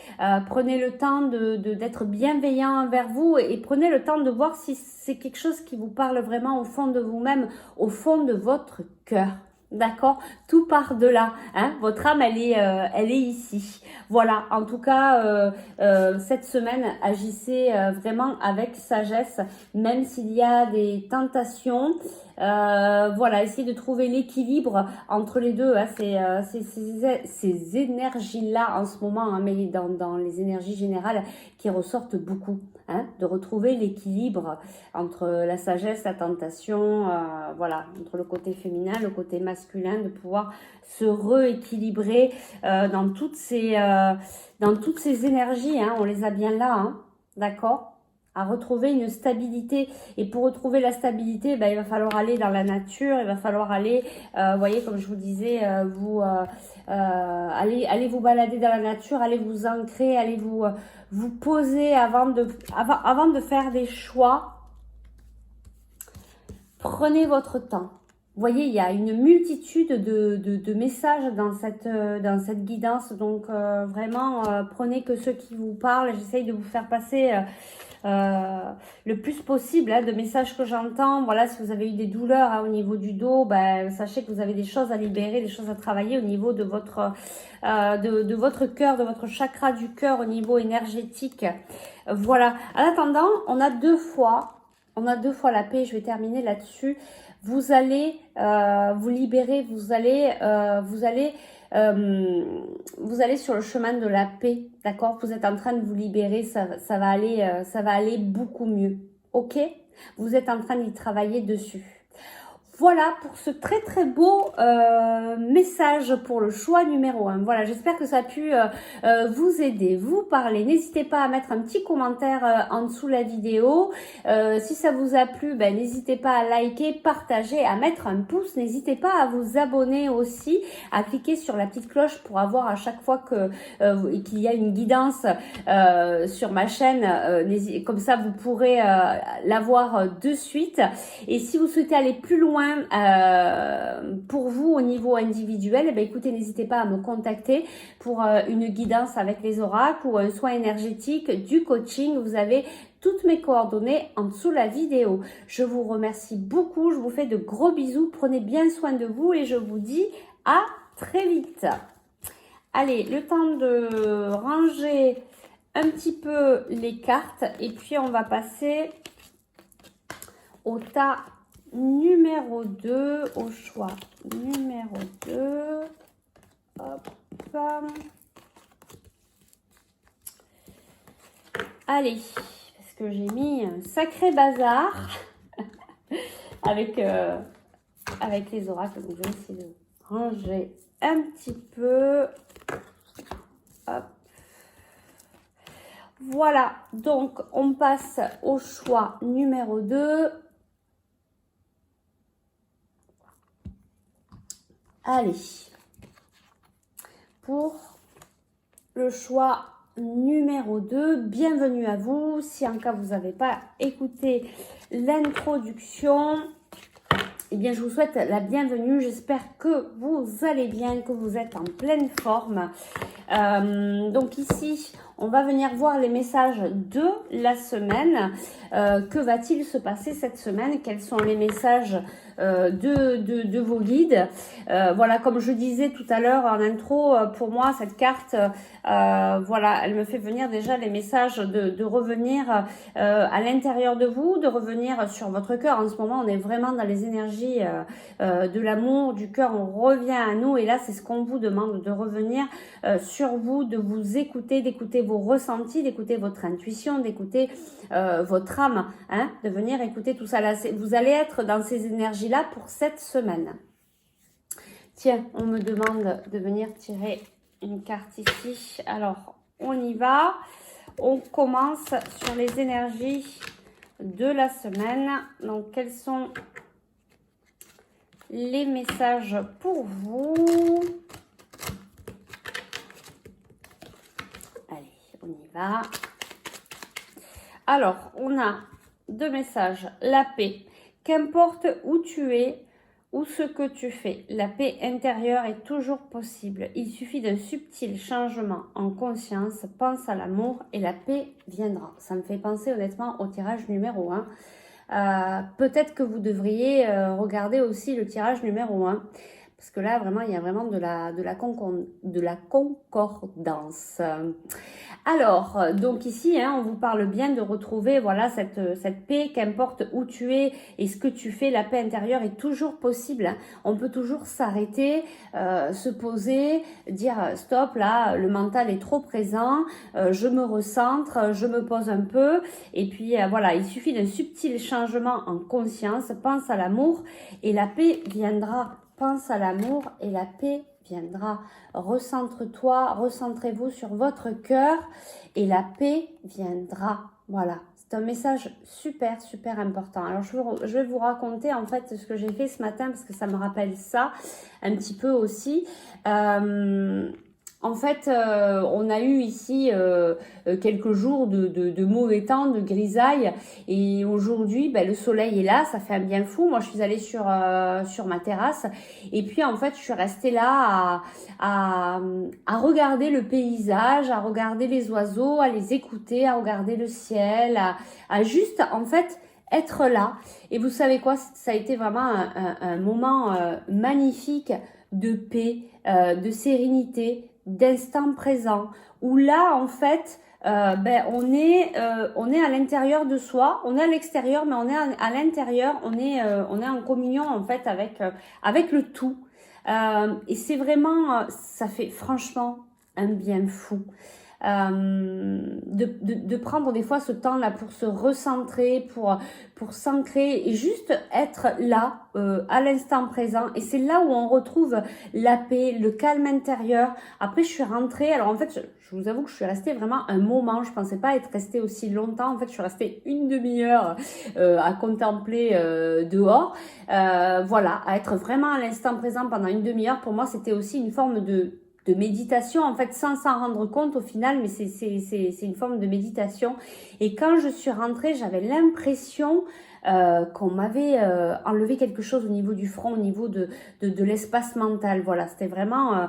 prenez le temps d'être bienveillant envers vous et prenez le temps de voir si c'est quelque chose qui vous parle vraiment au fond de vous-même, au fond de votre cœur. D'accord, tout part de là, hein. Votre âme, elle est ici. Voilà, en tout cas, cette semaine, agissez vraiment avec sagesse, même s'il y a des tentations. Voilà, essayez de trouver l'équilibre entre les deux. Hein. Ces énergies-là en ce moment, hein, mais dans les énergies générales qui ressortent beaucoup. Hein, de retrouver l'équilibre entre la sagesse, la tentation, voilà, entre le côté féminin, le côté masculin, de pouvoir se rééquilibrer dans toutes ces énergies. Hein, on les a bien là, hein, d'accord, à retrouver une stabilité. Et pour retrouver la stabilité, ben, il va falloir aller dans la nature, il va falloir aller, vous voyez, comme je vous disais, allez vous balader dans la nature, allez vous ancrer, allez vous poser avant de faire des choix. Prenez votre temps. Vous voyez, il y a une multitude de messages dans cette guidance. Donc, vraiment, prenez que ceux qui vous parlent. J'essaye de vous faire passer le plus possible de messages que j'entends. Voilà, si vous avez eu des douleurs au niveau du dos, ben, sachez que vous avez des choses à libérer, des choses à travailler au niveau de votre cœur, de votre chakra du cœur, au niveau énergétique. Voilà. En attendant, on a deux fois la paix. Je vais terminer là-dessus. Vous allez vous libérer, vous allez sur le chemin de la paix, d'accord? Vous êtes en train de vous libérer, ça va aller beaucoup mieux, ok? Vous êtes en train d'y travailler dessus. Voilà pour ce très très beau message pour le choix numéro 1. Voilà, j'espère que ça a pu vous aider, vous parler. N'hésitez pas à mettre un petit commentaire en dessous la vidéo. Si ça vous a plu, ben, n'hésitez pas à liker, partager, à mettre un pouce. N'hésitez pas à vous abonner aussi, à cliquer sur la petite cloche pour avoir à chaque fois qu'il y a une guidance sur ma chaîne. Comme ça, vous pourrez l'avoir de suite. Et si vous souhaitez aller plus loin, besoin pour vous au niveau individuel, eh bien, écoutez, n'hésitez pas à me contacter pour une guidance avec les oracles ou un soin énergétique, du coaching. Vous avez toutes mes coordonnées en dessous de la vidéo. Je vous remercie beaucoup, je vous fais de gros bisous, prenez bien soin de vous et je vous dis à très vite. Allez, le temps de ranger un petit peu les cartes et puis on va passer au tas numéro 2, au choix numéro 2. Hop. Allez, parce que j'ai mis un sacré bazar avec les oracles. Donc je vais essayer de ranger un petit peu. Hop. Voilà, donc on passe au choix numéro 2. Allez, pour le choix numéro 2, bienvenue à vous. Si en cas vous n'avez pas écouté l'introduction, eh bien je vous souhaite la bienvenue. J'espère que vous allez bien, que vous êtes en pleine forme. Donc ici, on va venir voir les messages de la semaine. Que va-t-il se passer cette semaine? Quels sont les messages de vos guides? Voilà, comme je disais tout à l'heure en intro, pour moi, cette carte, voilà, elle me fait venir déjà les messages de revenir à l'intérieur de vous, de revenir sur votre cœur. En ce moment, on est vraiment dans les énergies de l'amour, du cœur. On revient à nous et là, c'est ce qu'on vous demande, de revenir sur vous, de vous écouter, d'écouter vos ressentis, d'écouter votre intuition, d'écouter votre âme, hein, de venir écouter tout ça. Là, vous allez être dans ces énergies-là pour cette semaine. Tiens, on me demande de venir tirer une carte ici. Alors, on y va. On commence sur les énergies de la semaine. Donc, quels sont les messages pour vous? Allez, on y va. Alors, on a deux messages. La paix. Qu'importe où tu es ou ce que tu fais, la paix intérieure est toujours possible. Il suffit d'un subtil changement en conscience. Pense à l'amour et la paix viendra. Ça me fait penser honnêtement au tirage numéro 1. Peut-être que vous devriez regarder aussi le tirage numéro 1. Parce que là, vraiment, il y a vraiment de la concordance. Alors, donc ici, hein, on vous parle bien de retrouver voilà, cette paix, qu'importe où tu es et ce que tu fais, la paix intérieure est toujours possible. Hein. On peut toujours s'arrêter, se poser, dire stop, là, le mental est trop présent, je me recentre, je me pose un peu. Et puis, voilà, il suffit d'un subtil changement en conscience. Pense à l'amour et la paix viendra. Pense à l'amour et la paix viendra. Recentre-toi, recentrez-vous sur votre cœur et la paix viendra. Voilà, c'est un message super, super important. Alors, je vais vous raconter en fait ce que j'ai fait ce matin parce que ça me rappelle ça un petit peu aussi. En fait, on a eu ici quelques jours de mauvais temps, de grisaille. Et aujourd'hui, ben, le soleil est là, ça fait un bien fou. Moi, je suis allée sur ma terrasse. Et puis, en fait, je suis restée là à regarder le paysage, à regarder les oiseaux, à les écouter, à regarder le ciel, à juste, en fait, être là. Et vous savez quoi? Ça a été vraiment un moment magnifique de paix, de sérénité, d'instant présent, où là en fait ben, on est à l'intérieur de soi, on est à l'extérieur mais on est à l'intérieur, on est en communion en fait avec le tout et c'est vraiment ça fait franchement un bien fou. De prendre des fois ce temps-là pour se recentrer, pour s'ancrer et juste être là, à l'instant présent. Et c'est là où on retrouve la paix, le calme intérieur. Après, je suis rentrée. Alors, en fait, je vous avoue que je suis restée vraiment un moment. Je pensais pas être restée aussi longtemps. En fait, je suis restée une demi-heure à contempler dehors. Voilà, à être vraiment à l'instant présent pendant une demi-heure. Pour moi, c'était aussi une forme de méditation, en fait, sans s'en rendre compte au final, mais c'est une forme de méditation. Et quand je suis rentrée, j'avais l'impression qu'on m'avait enlevé quelque chose au niveau du front, au niveau de l'espace mental. Voilà, c'était vraiment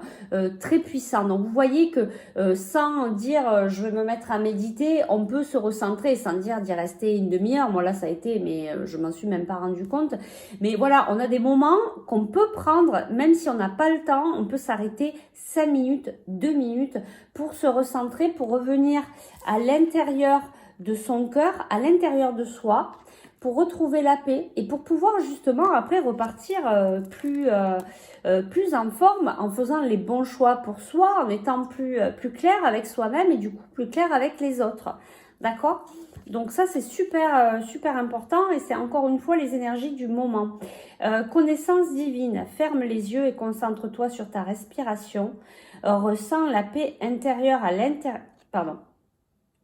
très puissant. Donc vous voyez que sans dire je vais me mettre à méditer, on peut se recentrer sans dire d'y rester une demi-heure. Moi là ça a été, mais je m'en suis même pas rendu compte. Mais voilà, on a des moments qu'on peut prendre, même si on n'a pas le temps, on peut s'arrêter 5 minutes, 2 minutes pour se recentrer, pour revenir à l'intérieur de son cœur, à l'intérieur de soi, pour retrouver la paix et pour pouvoir justement après repartir plus en forme, en faisant les bons choix pour soi, en étant plus clair avec soi-même et du coup plus clair avec les autres. D'accord? Donc ça c'est super important et c'est encore une fois les énergies du moment. Connaissance divine, ferme les yeux et concentre-toi sur ta respiration. Ressens la paix intérieure à l'intérieur. Pardon,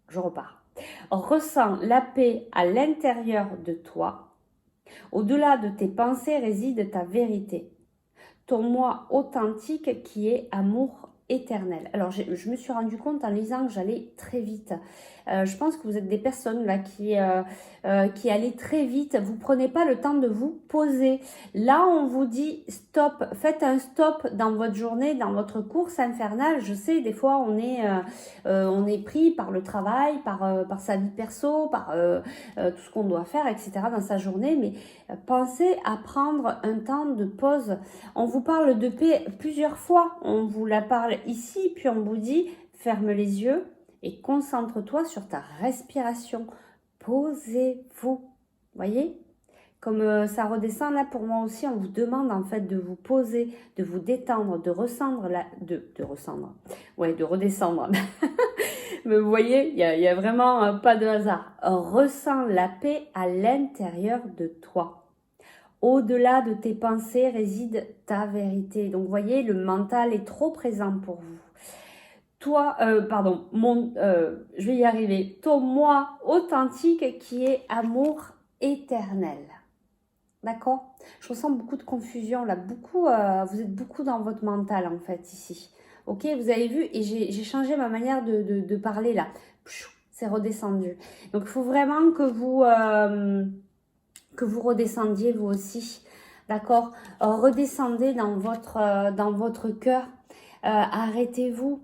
je repars. Ressens la paix à l'intérieur de toi. Au-delà de tes pensées réside ta vérité. Ton moi authentique qui est amour éternel. Alors, je me suis rendu compte en lisant que j'allais très vite. Je pense que vous êtes des personnes là qui allez très vite. Vous prenez pas le temps de vous poser. Là, on vous dit stop. Faites un stop dans votre journée, dans votre course infernale. Je sais, des fois, on est pris par le travail, par sa vie perso, par tout ce qu'on doit faire, etc. dans sa journée. Mais pensez à prendre un temps de pause. On vous parle de paix plusieurs fois. On vous la parle ici, puis on vous dit ferme les yeux et concentre-toi sur ta respiration. Posez-vous. Voyez? Comme ça redescend là pour moi aussi, on vous demande en fait de vous poser, de vous détendre, de redescendre. Mais vous voyez, il y a vraiment pas de hasard. Ressens la paix à l'intérieur de toi. Au-delà de tes pensées réside ta vérité. Donc, vous voyez, le mental est trop présent pour vous. Toi, je vais y arriver. Ton moi authentique qui est amour éternel. D'accord? Je ressens beaucoup de confusion là. Vous êtes beaucoup dans votre mental en fait ici. Ok, vous avez vu et j'ai changé ma manière de parler là. C'est redescendu. Donc, il faut vraiment que vous redescendiez vous aussi, d'accord? Redescendez dans votre cœur, arrêtez-vous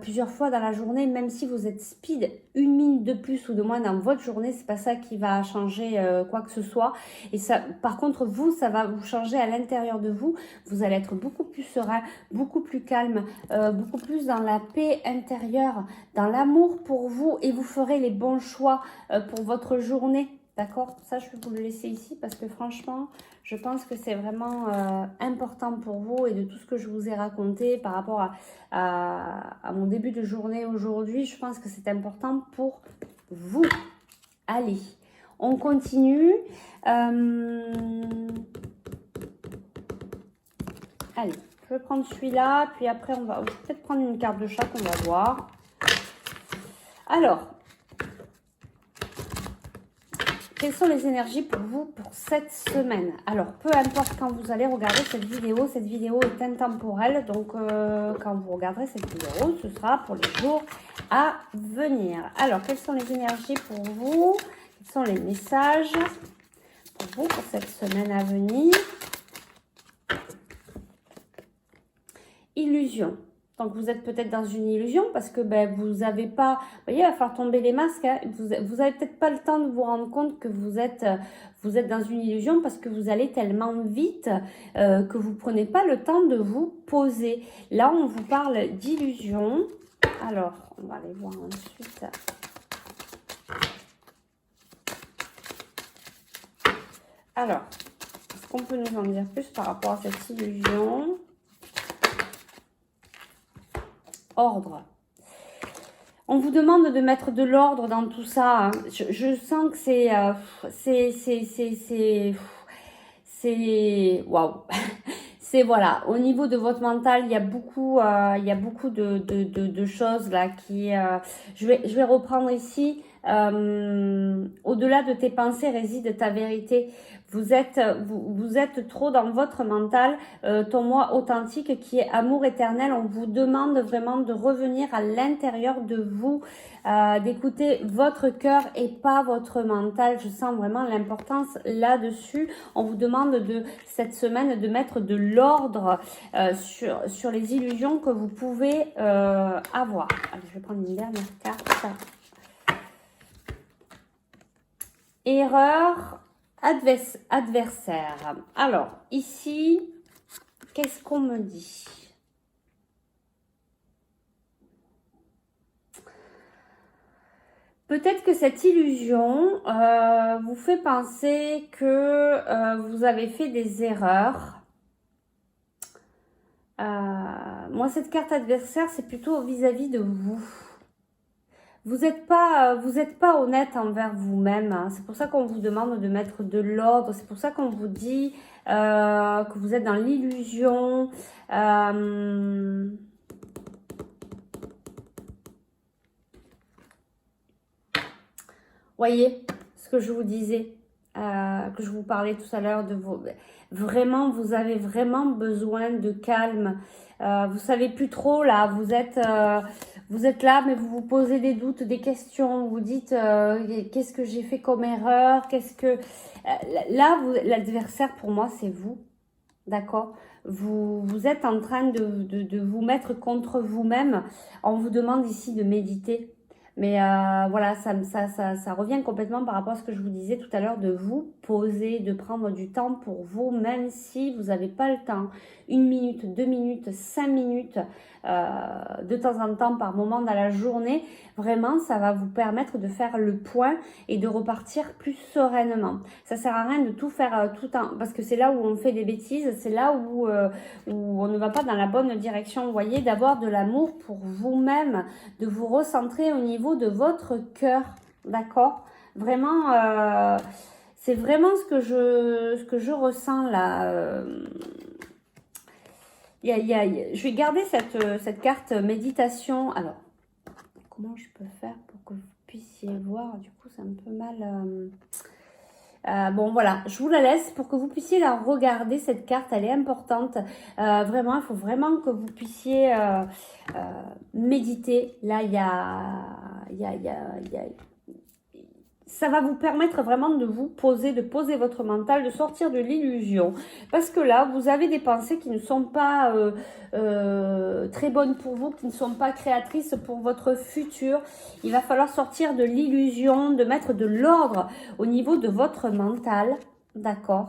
plusieurs fois dans la journée, même si vous êtes speed, 1 minute de plus ou de moins dans votre journée, c'est pas ça qui va changer quoi que ce soit. Et ça, par contre, ça va vous changer à l'intérieur de vous. Vous allez être beaucoup plus serein, beaucoup plus calme, beaucoup plus dans la paix intérieure, dans l'amour pour vous et vous ferez les bons choix pour votre journée. D'accord? Ça, je vais vous le laisser ici parce que franchement, je pense que c'est vraiment important pour vous et de tout ce que je vous ai raconté par rapport à mon début de journée aujourd'hui, je pense que c'est important pour vous. Allez, on continue. Allez, je vais prendre celui-là, puis après, je vais peut-être prendre une carte de chaque, on va voir. Alors, quelles sont les énergies pour vous pour cette semaine? Alors, peu importe quand vous allez regarder cette vidéo est intemporelle. Donc, quand vous regarderez cette vidéo, ce sera pour les jours à venir. Alors, quelles sont les énergies pour vous? Quels sont les messages pour vous pour cette semaine à venir? Illusion. Donc, vous êtes peut-être dans une illusion parce que vous n'avez pas... Vous voyez, il va falloir tomber les masques. Hein. Vous n'avez peut-être pas le temps de vous rendre compte que vous êtes dans une illusion parce que vous allez tellement vite que vous ne prenez pas le temps de vous poser. Là, on vous parle d'illusion. Alors, on va aller voir ensuite. Alors, est-ce qu'on peut nous en dire plus par rapport à cette illusion ? Ordre. On vous demande de mettre de l'ordre dans tout ça. Hein. Je sens que c'est waouh. C'est voilà. Au niveau de votre mental, il y a beaucoup de choses là qui. Je vais reprendre ici. Au-delà de tes pensées réside ta vérité. Vous êtes trop dans votre mental, ton moi authentique qui est amour éternel. On vous demande vraiment de revenir à l'intérieur de vous, d'écouter votre cœur et pas votre mental. Je sens vraiment l'importance là-dessus. On vous demande cette semaine de mettre de l'ordre sur les illusions que vous pouvez avoir. Allez, je vais prendre une dernière carte. Erreur adversaire. Alors, ici, qu'est-ce qu'on me dit? Peut-être que cette illusion vous fait penser que vous avez fait des erreurs. Moi, cette carte adversaire, c'est plutôt vis-à-vis de vous. Vous n'êtes pas honnête envers vous-même. Hein. C'est pour ça qu'on vous demande de mettre de l'ordre. C'est pour ça qu'on vous dit que vous êtes dans l'illusion. Voyez ce que je vous disais, que je vous parlais tout à l'heure de vos... Vraiment, vous avez vraiment besoin de calme. Vous savez plus trop là. Vous êtes là, mais vous vous posez des doutes, des questions. Vous dites qu'est-ce que j'ai fait comme erreur? Qu'est-ce que là, l'adversaire pour moi, c'est vous. D'accord? Vous êtes en train de vous mettre contre vous-même. On vous demande ici de méditer. Mais voilà, ça revient complètement par rapport à ce que je vous disais tout à l'heure, de vous poser, de prendre du temps pour vous, même si vous n'avez pas le temps. 1 minute, 2 minutes, 5 minutes, de temps en temps, par moment dans la journée. Vraiment, ça va vous permettre de faire le point et de repartir plus sereinement. Ça sert à rien de tout faire tout le temps, parce que c'est là où on fait des bêtises, c'est là où on ne va pas dans la bonne direction. Vous voyez, d'avoir de l'amour pour vous-même, de vous recentrer au niveau de votre cœur, d'accord? Vraiment, c'est vraiment ce que je ressens là. Je vais garder cette carte méditation. Alors, comment je peux faire pour que vous puissiez voir? Du coup, c'est un peu mal... bon, voilà, je vous la laisse pour que vous puissiez la regarder, cette carte, elle est importante. Vraiment, il faut vraiment que vous puissiez méditer. Là, ça va vous permettre vraiment de vous poser, de poser votre mental, de sortir de l'illusion. Parce que là, vous avez des pensées qui ne sont pas très bonnes pour vous, qui ne sont pas créatrices pour votre futur. Il va falloir sortir de l'illusion, de mettre de l'ordre au niveau de votre mental. D'accord ?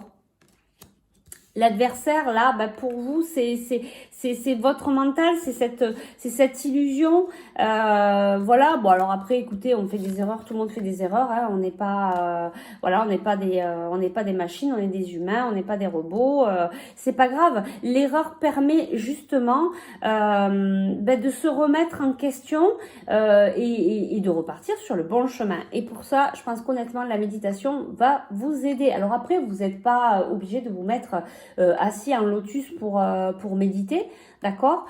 L'adversaire, là, bah, pour vous, c'est votre mental, c'est cette illusion. Voilà, bon, alors après, écoutez, on fait des erreurs, tout le monde fait des erreurs. Hein, on n'est pas, voilà, on n'est pas des machines, on est des humains, on n'est pas des robots. C'est pas grave. L'erreur permet justement de se remettre en question et de repartir sur le bon chemin. Et pour ça, je pense qu'honnêtement, la méditation va vous aider. Alors après, vous n'êtes pas obligé de vous mettre assis en lotus pour méditer, d'accord?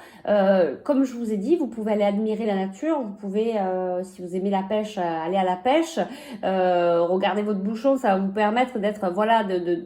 Comme je vous ai dit, vous pouvez aller admirer la nature, vous pouvez, si vous aimez la pêche, aller à la pêche, regarder votre bouchon, ça va vous permettre d'être, voilà, de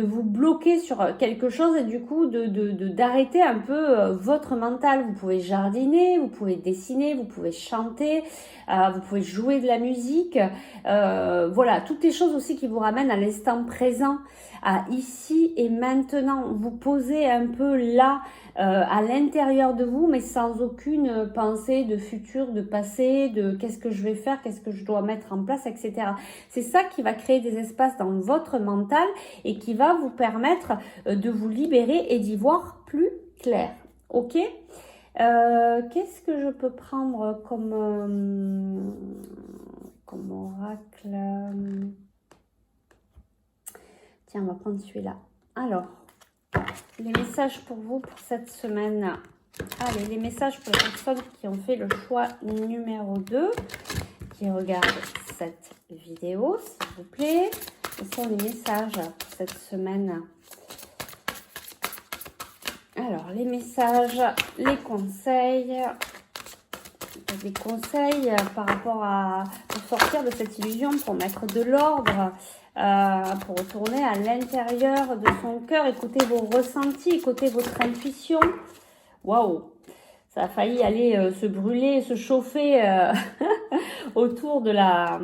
vous bloquer sur quelque chose et du coup d'arrêter un peu votre mental. Vous pouvez jardiner, vous pouvez dessiner, vous pouvez chanter, vous pouvez jouer de la musique, voilà, toutes les choses aussi qui vous ramènent à l'instant présent, à ici et maintenant. Vous posez un peu là à l'intérieur de vous, mais sans aucune pensée de futur, de passé, de qu'est-ce que je vais faire, qu'est-ce que je dois mettre en place, etc. C'est ça qui va créer des espaces dans votre mental et qui va vous permettre de vous libérer et d'y voir plus clair. Ok ? Qu'est-ce que je peux prendre comme oracle? Tiens, on va prendre celui-là. Alors, les messages pour vous pour cette semaine. Allez, les messages pour les personnes qui ont fait le choix numéro 2, qui regardent cette vidéo, s'il vous plaît. Ce sont les messages pour cette semaine. Alors, les messages, les conseils des conseils par rapport à pour sortir de cette illusion, pour mettre de l'ordre, pour retourner à l'intérieur de son cœur, écouter vos ressentis, écouter votre intuition. Waouh, ça a failli aller se brûler, se chauffer autour de la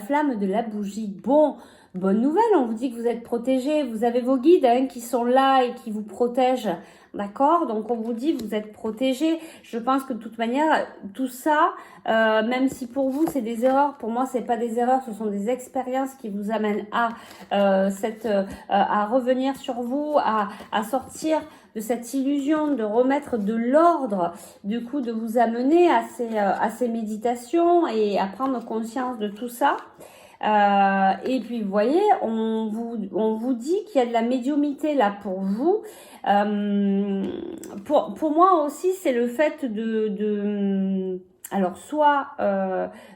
flamme de la bougie. Bon, bonne nouvelle, on vous dit que vous êtes protégés, vous avez vos guides qui sont là et qui vous protègent. D'accord, donc on vous dit vous êtes protégés. Je pense que de toute manière, tout ça, même si pour vous c'est des erreurs, pour moi c'est pas des erreurs, ce sont des expériences qui vous amènent à à revenir sur vous, à sortir de cette illusion, de remettre de l'ordre, du coup de vous amener à ces méditations et à prendre conscience de tout ça. Et puis vous voyez, on vous dit qu'il y a de la médiumnité là pour vous. Pour moi aussi, c'est le fait alors soit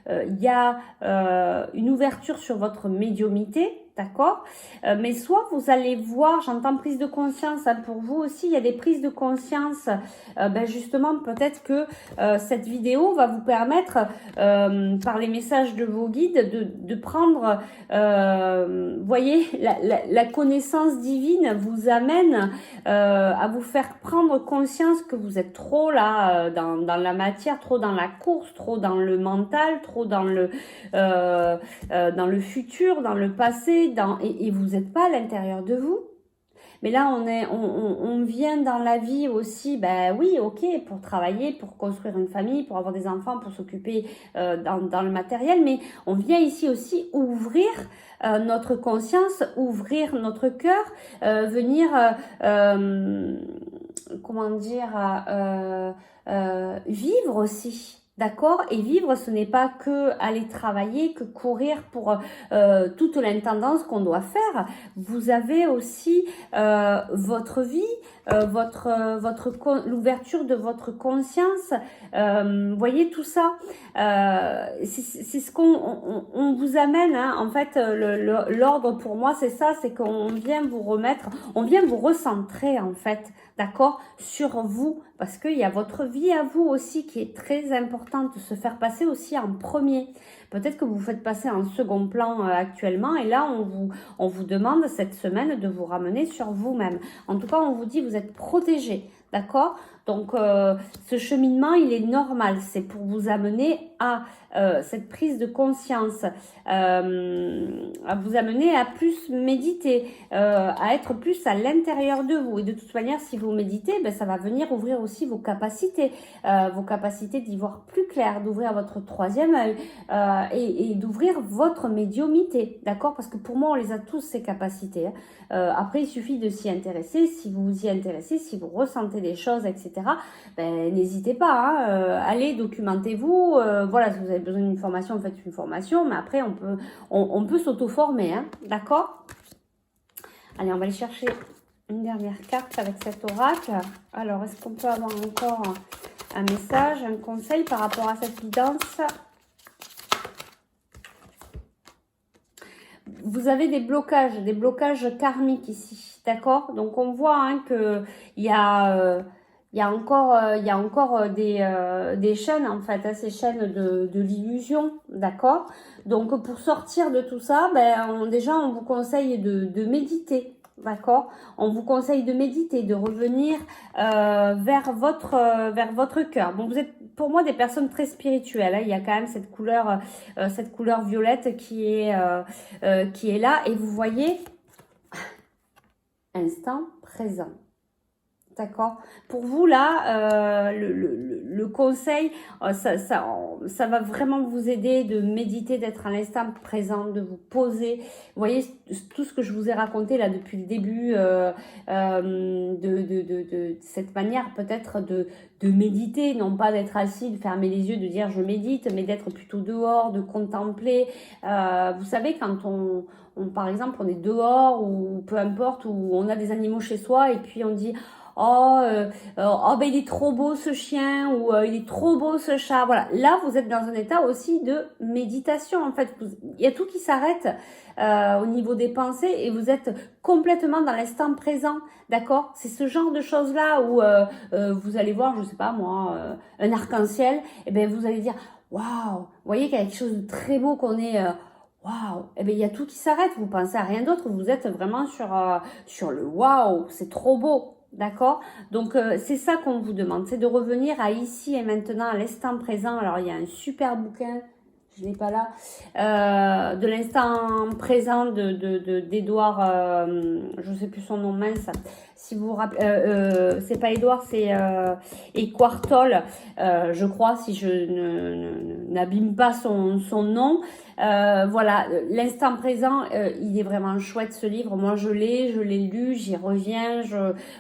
il y a une ouverture sur votre médiumnité, d'accord, mais soit vous allez voir, j'entends prise de conscience, hein, pour vous aussi, il y a des prises de conscience, justement peut-être que cette vidéo va vous permettre, par les messages de vos guides, de prendre, voyez, la connaissance divine vous amène à vous faire prendre conscience que vous êtes trop là, dans la matière, trop dans la course, trop dans le mental, trop dans le futur, dans le passé, et vous n'êtes pas à l'intérieur de vous. Mais là, on vient dans la vie aussi, ben oui, ok, pour travailler, pour construire une famille, pour avoir des enfants, pour s'occuper dans le matériel, mais on vient ici aussi ouvrir notre conscience, ouvrir notre cœur, venir, comment dire, vivre aussi. D'accord? Et vivre, ce n'est pas que aller travailler, que courir pour toute l'intendance qu'on doit faire. Vous avez aussi votre vie, l'ouverture de votre conscience. Voyez tout ça. C'est ce qu'on vous amène. Hein. En fait, l'ordre pour moi, c'est ça, c'est qu'on vient vous remettre, on vient vous recentrer en fait. D'accord, sur vous, parce qu'il y a votre vie à vous aussi qui est très importante, de se faire passer aussi en premier. Peut-être que vous faites passer en second plan actuellement, et là on vous demande cette semaine de vous ramener sur vous-même. En tout cas, on vous dit vous êtes protégés, d'accord? Donc ce cheminement, il est normal, c'est pour vous amener à cette prise de conscience, à vous amener à plus méditer, à être plus à l'intérieur de vous. Et de toute manière, si vous méditez, ben, ça va venir ouvrir aussi vos capacités d'y voir plus clair, d'ouvrir votre troisième œil et d'ouvrir votre médiumité, d'accord? Parce que pour moi, on les a tous ces capacités. Hein. Après, il suffit de s'y intéresser. Si vous vous y intéressez, si vous ressentez des choses, etc., ben, n'hésitez pas. Hein, allez, documentez-vous. Voilà, si vous avez besoin d'une formation, faites une formation. Mais après, on peut s'auto-former. Hein, d'accord? Allez, on va aller chercher une dernière carte avec cet oracle. Alors, est-ce qu'on peut avoir encore un message, un conseil par rapport à cette guidance? Vous avez des blocages karmiques ici, d'accord? Donc on voit hein, que il y a encore des chaînes en fait, hein, ces chaînes de l'illusion, d'accord? Donc pour sortir de tout ça, ben déjà on vous conseille de méditer. D'accord, on vous conseille de méditer, de revenir vers votre cœur. Bon, vous êtes pour moi des personnes très spirituelles. Hein. Il y a quand même cette couleur violette qui est là. Et vous voyez, instant présent. D'accord. Pour vous là, le conseil, ça va vraiment vous aider de méditer, d'être à l'instant présent, de vous poser. Vous voyez tout ce que je vous ai raconté là depuis le début, de cette manière peut-être de méditer, non pas d'être assis, de fermer les yeux, de dire je médite, mais d'être plutôt dehors, de contempler. Vous savez quand par exemple on est dehors ou peu importe, où on a des animaux chez soi et puis on dit oh ben il est trop beau ce chien ou il est trop beau ce chat. Voilà, là vous êtes dans un état aussi de méditation en fait. Il y a tout qui s'arrête au niveau des pensées et vous êtes complètement dans l'instant présent, d'accord? C'est ce genre de choses là où vous allez voir, je sais pas moi, un arc-en-ciel, et ben vous allez dire waouh, vous voyez qu'il y a quelque chose de très beau qu'on est waouh, et ben il y a tout qui s'arrête, vous pensez à rien d'autre, vous êtes vraiment sur le waouh, c'est trop beau. D'accord? Donc, c'est ça qu'on vous demande, c'est de revenir à ici et maintenant, à l'instant présent. Alors, il y a un super bouquin, je ne l'ai pas là, de l'instant présent d'Edouard, je ne sais plus son nom, mince. Si vous vous rappelez, c'est pas Edouard, c'est Eckhart Tolle, je crois, si je n'abîme pas son nom. Voilà, l'instant présent, il est vraiment chouette ce livre. Moi, je l'ai lu, j'y reviens.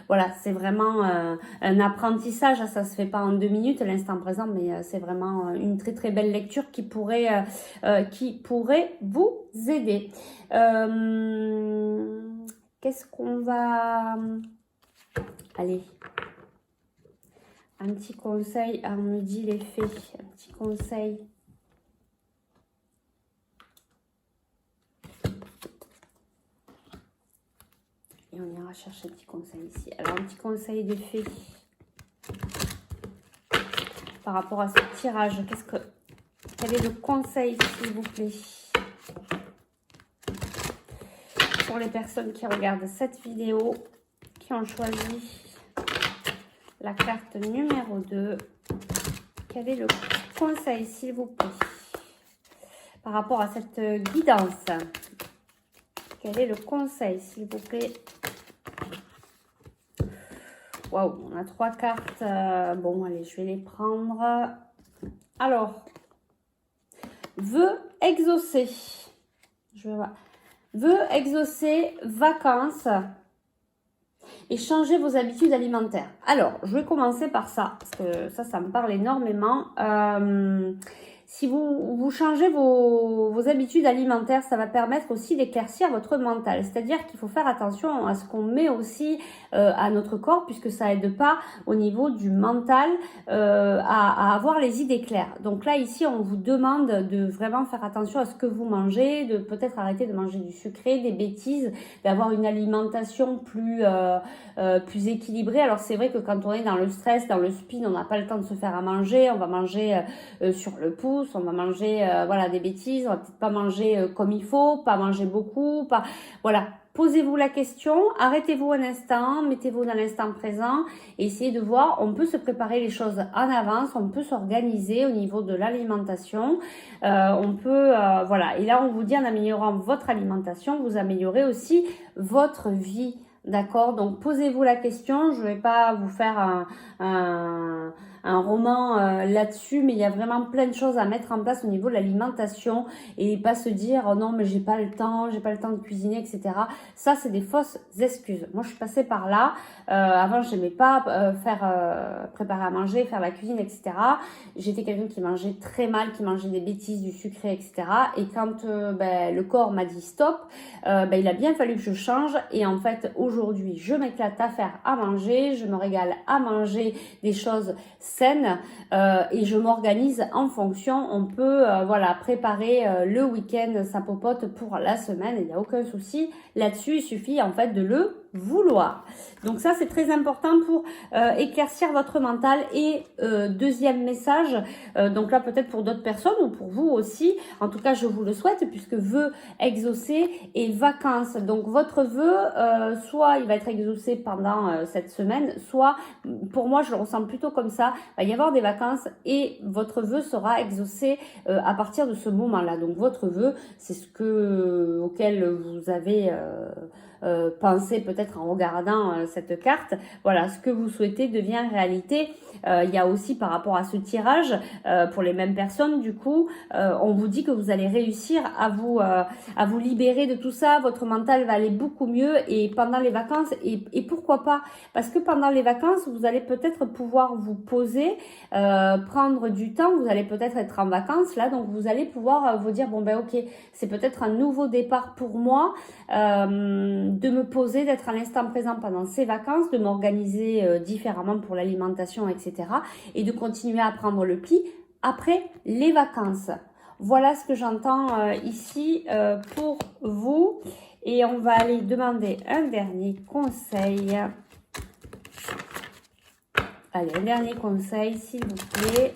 Voilà, c'est vraiment un apprentissage. Ça se fait pas en 2 minutes, l'instant présent, mais c'est vraiment une très très belle lecture qui pourrait vous aider. Qu'est-ce qu'on va... Allez, un petit conseil. On me dit les faits. Un petit conseil. Et on ira chercher un petit conseil ici. Alors, un petit conseil des faits par rapport à ce tirage. Quel est le conseil, s'il vous plaît, pour les personnes qui regardent cette vidéo, qui ont choisi la carte numéro 2? Quel est le conseil, s'il vous plaît, par rapport à cette guidance? Quel est le conseil, s'il vous plaît? Waouh, on a 3 cartes. Bon, allez, je vais les prendre. Alors, vœux exaucés. Je vais voir. Vœux exaucés, vacances et changer vos habitudes alimentaires. Alors, je vais commencer par ça, parce que ça me parle énormément. Si vous changez vos habitudes alimentaires, ça va permettre aussi d'éclaircir votre mental. C'est-à-dire qu'il faut faire attention à ce qu'on met aussi à notre corps, puisque ça aide pas au niveau du mental à avoir les idées claires. Donc là, ici, on vous demande de vraiment faire attention à ce que vous mangez, de peut-être arrêter de manger du sucré, des bêtises, d'avoir une alimentation plus équilibrée. Alors c'est vrai que quand on est dans le stress, dans le speed, on n'a pas le temps de se faire à manger, on va manger sur le pouce, on va manger voilà, des bêtises, on va peut-être pas manger comme il faut, pas manger beaucoup, voilà. Posez-vous la question, arrêtez-vous un instant, mettez-vous dans l'instant présent et essayez de voir, on peut se préparer les choses en avance, on peut s'organiser au niveau de l'alimentation, on peut, voilà. Et là, on vous dit en améliorant votre alimentation, vous améliorez aussi votre vie. D'accord, donc posez-vous la question, je ne vais pas vous faire un roman là-dessus, mais il y a vraiment plein de choses à mettre en place au niveau de l'alimentation et pas se dire oh non mais j'ai pas le temps de cuisiner, etc. Ça c'est des fausses excuses. Moi je suis passée par là, avant je n'aimais pas préparer à manger, faire la cuisine, etc. J'étais quelqu'un qui mangeait très mal, qui mangeait des bêtises, du sucré, etc. Et quand le corps m'a dit stop, il a bien fallu que je change et en fait aujourd'hui je m'éclate à faire à manger, je me régale à manger des choses saines et je m'organise en fonction. On peut voilà, préparer le week-end sa popote pour la semaine, il n'y a aucun souci là-dessus, il suffit en fait de le vouloir. Donc ça c'est très important pour éclaircir votre mental. Et deuxième message, donc là peut-être pour d'autres personnes ou pour vous aussi, en tout cas je vous le souhaite, puisque vœux exaucés et vacances. Donc votre vœu, soit il va être exaucé pendant cette semaine, soit pour moi je le ressens plutôt comme ça, il va y avoir des vacances et votre vœu sera exaucé à partir de ce moment-là. Donc votre vœu, c'est ce auquel vous avez pensé peut-être en regardant cette carte. Voilà, ce que vous souhaitez devient réalité. Il y a aussi par rapport à ce tirage, pour les mêmes personnes, du coup, on vous dit que vous allez réussir à vous libérer de tout ça. Votre mental va aller beaucoup mieux et pendant les vacances, et pourquoi pas, parce que pendant les vacances, vous allez peut-être pouvoir vous poser, prendre du temps, vous allez peut-être être en vacances là, donc vous allez pouvoir vous dire bon ben ok, c'est peut-être un nouveau départ pour moi, de me poser, d'être à l'instant présent pendant ces vacances, de m'organiser différemment pour l'alimentation, etc. Et de continuer à prendre le pli après les vacances. Voilà ce que j'entends ici pour vous. Et on va aller demander un dernier conseil. Allez, un dernier conseil, s'il vous plaît.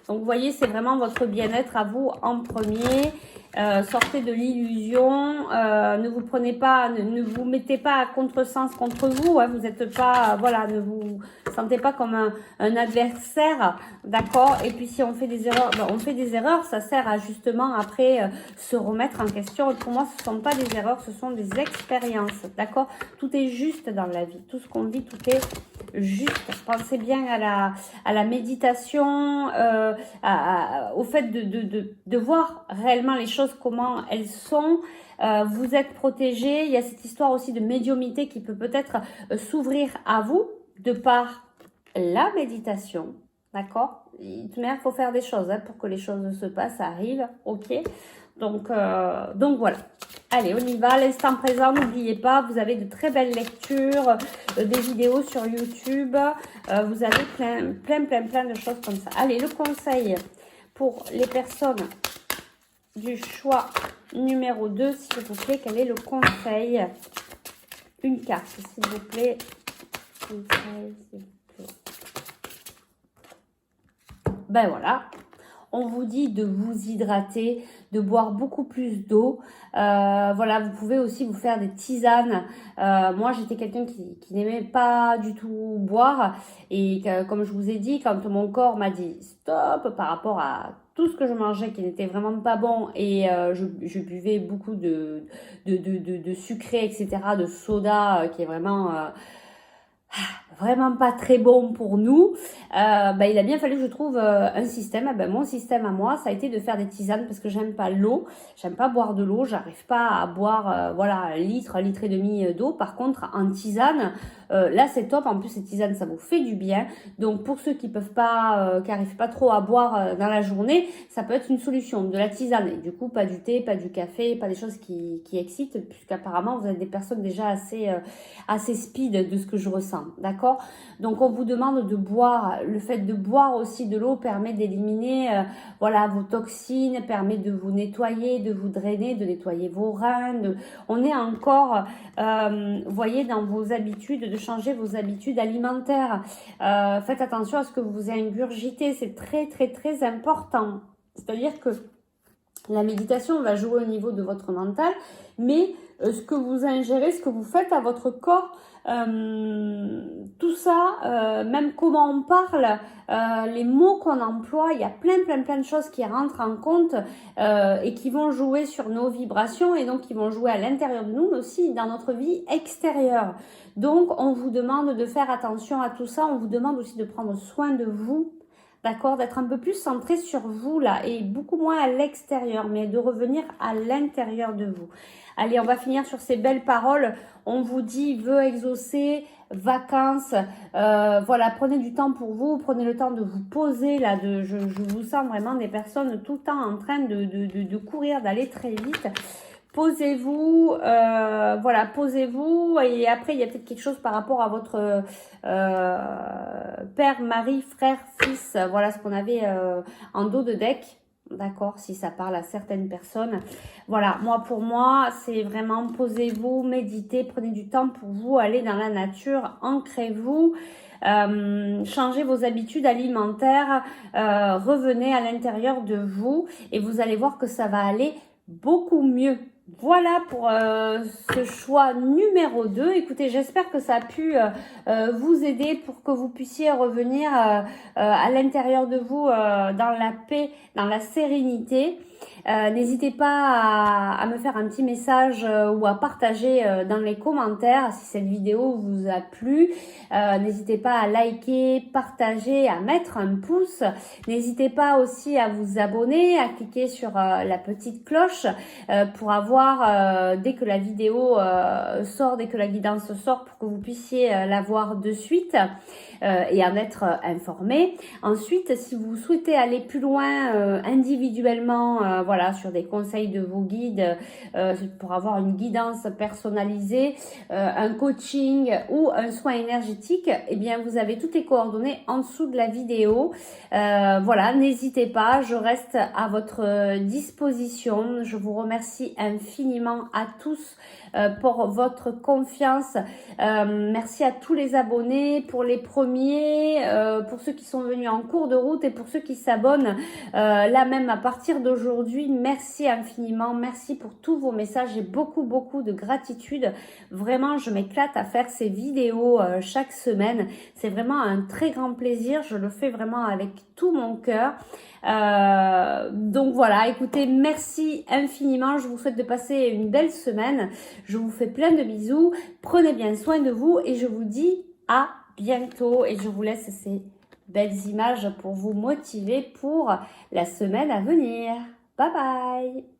Donc, vous voyez, c'est vraiment votre bien-être à vous en premier. Sortez de l'illusion. Ne vous prenez pas, ne vous mettez pas à contresens contre vous. Hein, vous n'êtes pas, voilà, ne vous sentez pas comme un adversaire, d'accord? Et puis, si on fait des erreurs, ben, on fait des erreurs. Ça sert à justement après se remettre en question. Et pour moi, ce ne sont pas des erreurs, ce sont des expériences, d'accord? Tout est juste dans la vie. Tout ce qu'on vit, tout est juste. Pensez bien à la méditation, au fait de voir réellement les choses comment elles sont. Vous êtes protégé. Il y a cette histoire aussi de médiumnité qui peut peut-être s'ouvrir à vous de par la méditation. D'accord? De toute manière, il faut faire des choses hein, pour que les choses se passent, ça arrive. Ok? Donc voilà. Allez, on y va. L'instant présent, n'oubliez pas, vous avez de très belles lectures, des vidéos sur YouTube. Vous avez plein de choses comme ça. Allez, le conseil pour les personnes du choix numéro 2, s'il vous plaît. Quel est le conseil? Une carte, s'il vous plaît. Conseil, s'il vous plaît. Ben voilà. On vous dit de vous hydrater, de boire beaucoup plus d'eau. Voilà, vous pouvez aussi vous faire des tisanes. Moi, j'étais quelqu'un qui n'aimait pas du tout boire. Et comme je vous ai dit, quand mon corps m'a dit stop par rapport à tout ce que je mangeais qui n'était vraiment pas bon et je buvais beaucoup de sucré, etc., de soda qui est vraiment... vraiment pas très bon pour nous, il a bien fallu que je trouve un système. Mon système à moi, ça a été de faire des tisanes parce que j'aime pas l'eau, j'aime pas boire de l'eau, j'arrive pas à boire voilà, un litre et demi d'eau. Par contre, en tisane, là c'est top. En plus, ces tisanes, ça vous fait du bien. Donc pour ceux qui peuvent pas, qui arrivent pas trop à boire dans la journée, ça peut être une solution, de la tisane. Et du coup, pas du thé, pas du café, pas des choses qui excitent, puisqu'apparemment vous êtes des personnes déjà assez speed de ce que je ressens, d'accord? Donc on vous demande de boire. Le fait de boire aussi de l'eau permet d'éliminer voilà, vos toxines, permet de vous nettoyer, de vous drainer, de nettoyer vos reins. On est encore, voyez, dans vos habitudes, de changer vos habitudes alimentaires. Faites attention à ce que vous ingurgitez, c'est très important. C'est-à-dire que la méditation va jouer au niveau de votre mental, mais ce que vous ingérez, ce que vous faites à votre corps, tout ça, même comment on parle, les mots qu'on emploie, il y a plein de choses qui rentrent en compte et qui vont jouer sur nos vibrations et donc qui vont jouer à l'intérieur de nous, mais aussi dans notre vie extérieure. Donc, on vous demande de faire attention à tout ça, on vous demande aussi de prendre soin de vous. D'accord, d'être un peu plus centré sur vous là et beaucoup moins à l'extérieur, mais de revenir à l'intérieur de vous. Allez, on va finir sur ces belles paroles. On vous dit vœux exaucés, vacances. Voilà, prenez du temps pour vous, prenez le temps de vous poser là. Je vous sens vraiment des personnes tout le temps en train de courir, d'aller très vite. Posez-vous, voilà, posez-vous et après il y a peut-être quelque chose par rapport à votre père, mari, frère, fils, voilà ce qu'on avait en dos de deck, d'accord, si ça parle à certaines personnes. Voilà, pour moi, c'est vraiment posez-vous, méditez, prenez du temps pour vous, allez dans la nature, ancrez-vous. Changez vos habitudes alimentaires, revenez à l'intérieur de vous et vous allez voir que ça va aller beaucoup mieux. Voilà pour ce choix numéro 2. Écoutez, j'espère que ça a pu vous aider pour que vous puissiez revenir à l'intérieur de vous dans la paix, dans la sérénité. N'hésitez pas à me faire un petit message ou à partager dans les commentaires si cette vidéo vous a plu. N'hésitez pas à liker, partager, à mettre un pouce. N'hésitez pas aussi à vous abonner, à cliquer sur la petite cloche pour avoir avoir dès que la vidéo sort, dès que la guidance sort, pour que vous puissiez la voir de suite et en être informé. Ensuite, si vous souhaitez aller plus loin individuellement, voilà, sur des conseils de vos guides, pour avoir une guidance personnalisée, un coaching ou un soin énergétique, eh bien vous avez toutes les coordonnées en dessous de la vidéo. Voilà, n'hésitez pas, je reste à votre disposition. Je vous remercie infiniment à tous pour votre confiance. Merci à tous les abonnés, pour les premiers, pour ceux qui sont venus en cours de route et pour ceux qui s'abonnent là même à partir d'aujourd'hui. Merci infiniment, merci pour tous vos messages. J'ai beaucoup de gratitude. Vraiment, je m'éclate à faire ces vidéos chaque semaine. C'est vraiment un très grand plaisir. Je le fais vraiment avec tout mon cœur. Donc voilà, écoutez, merci infiniment. Je vous souhaite de passer une belle semaine. Je vous fais plein de bisous. Prenez bien soin de vous et je vous dis à bientôt. Et je vous laisse ces belles images pour vous motiver pour la semaine à venir. Bye bye!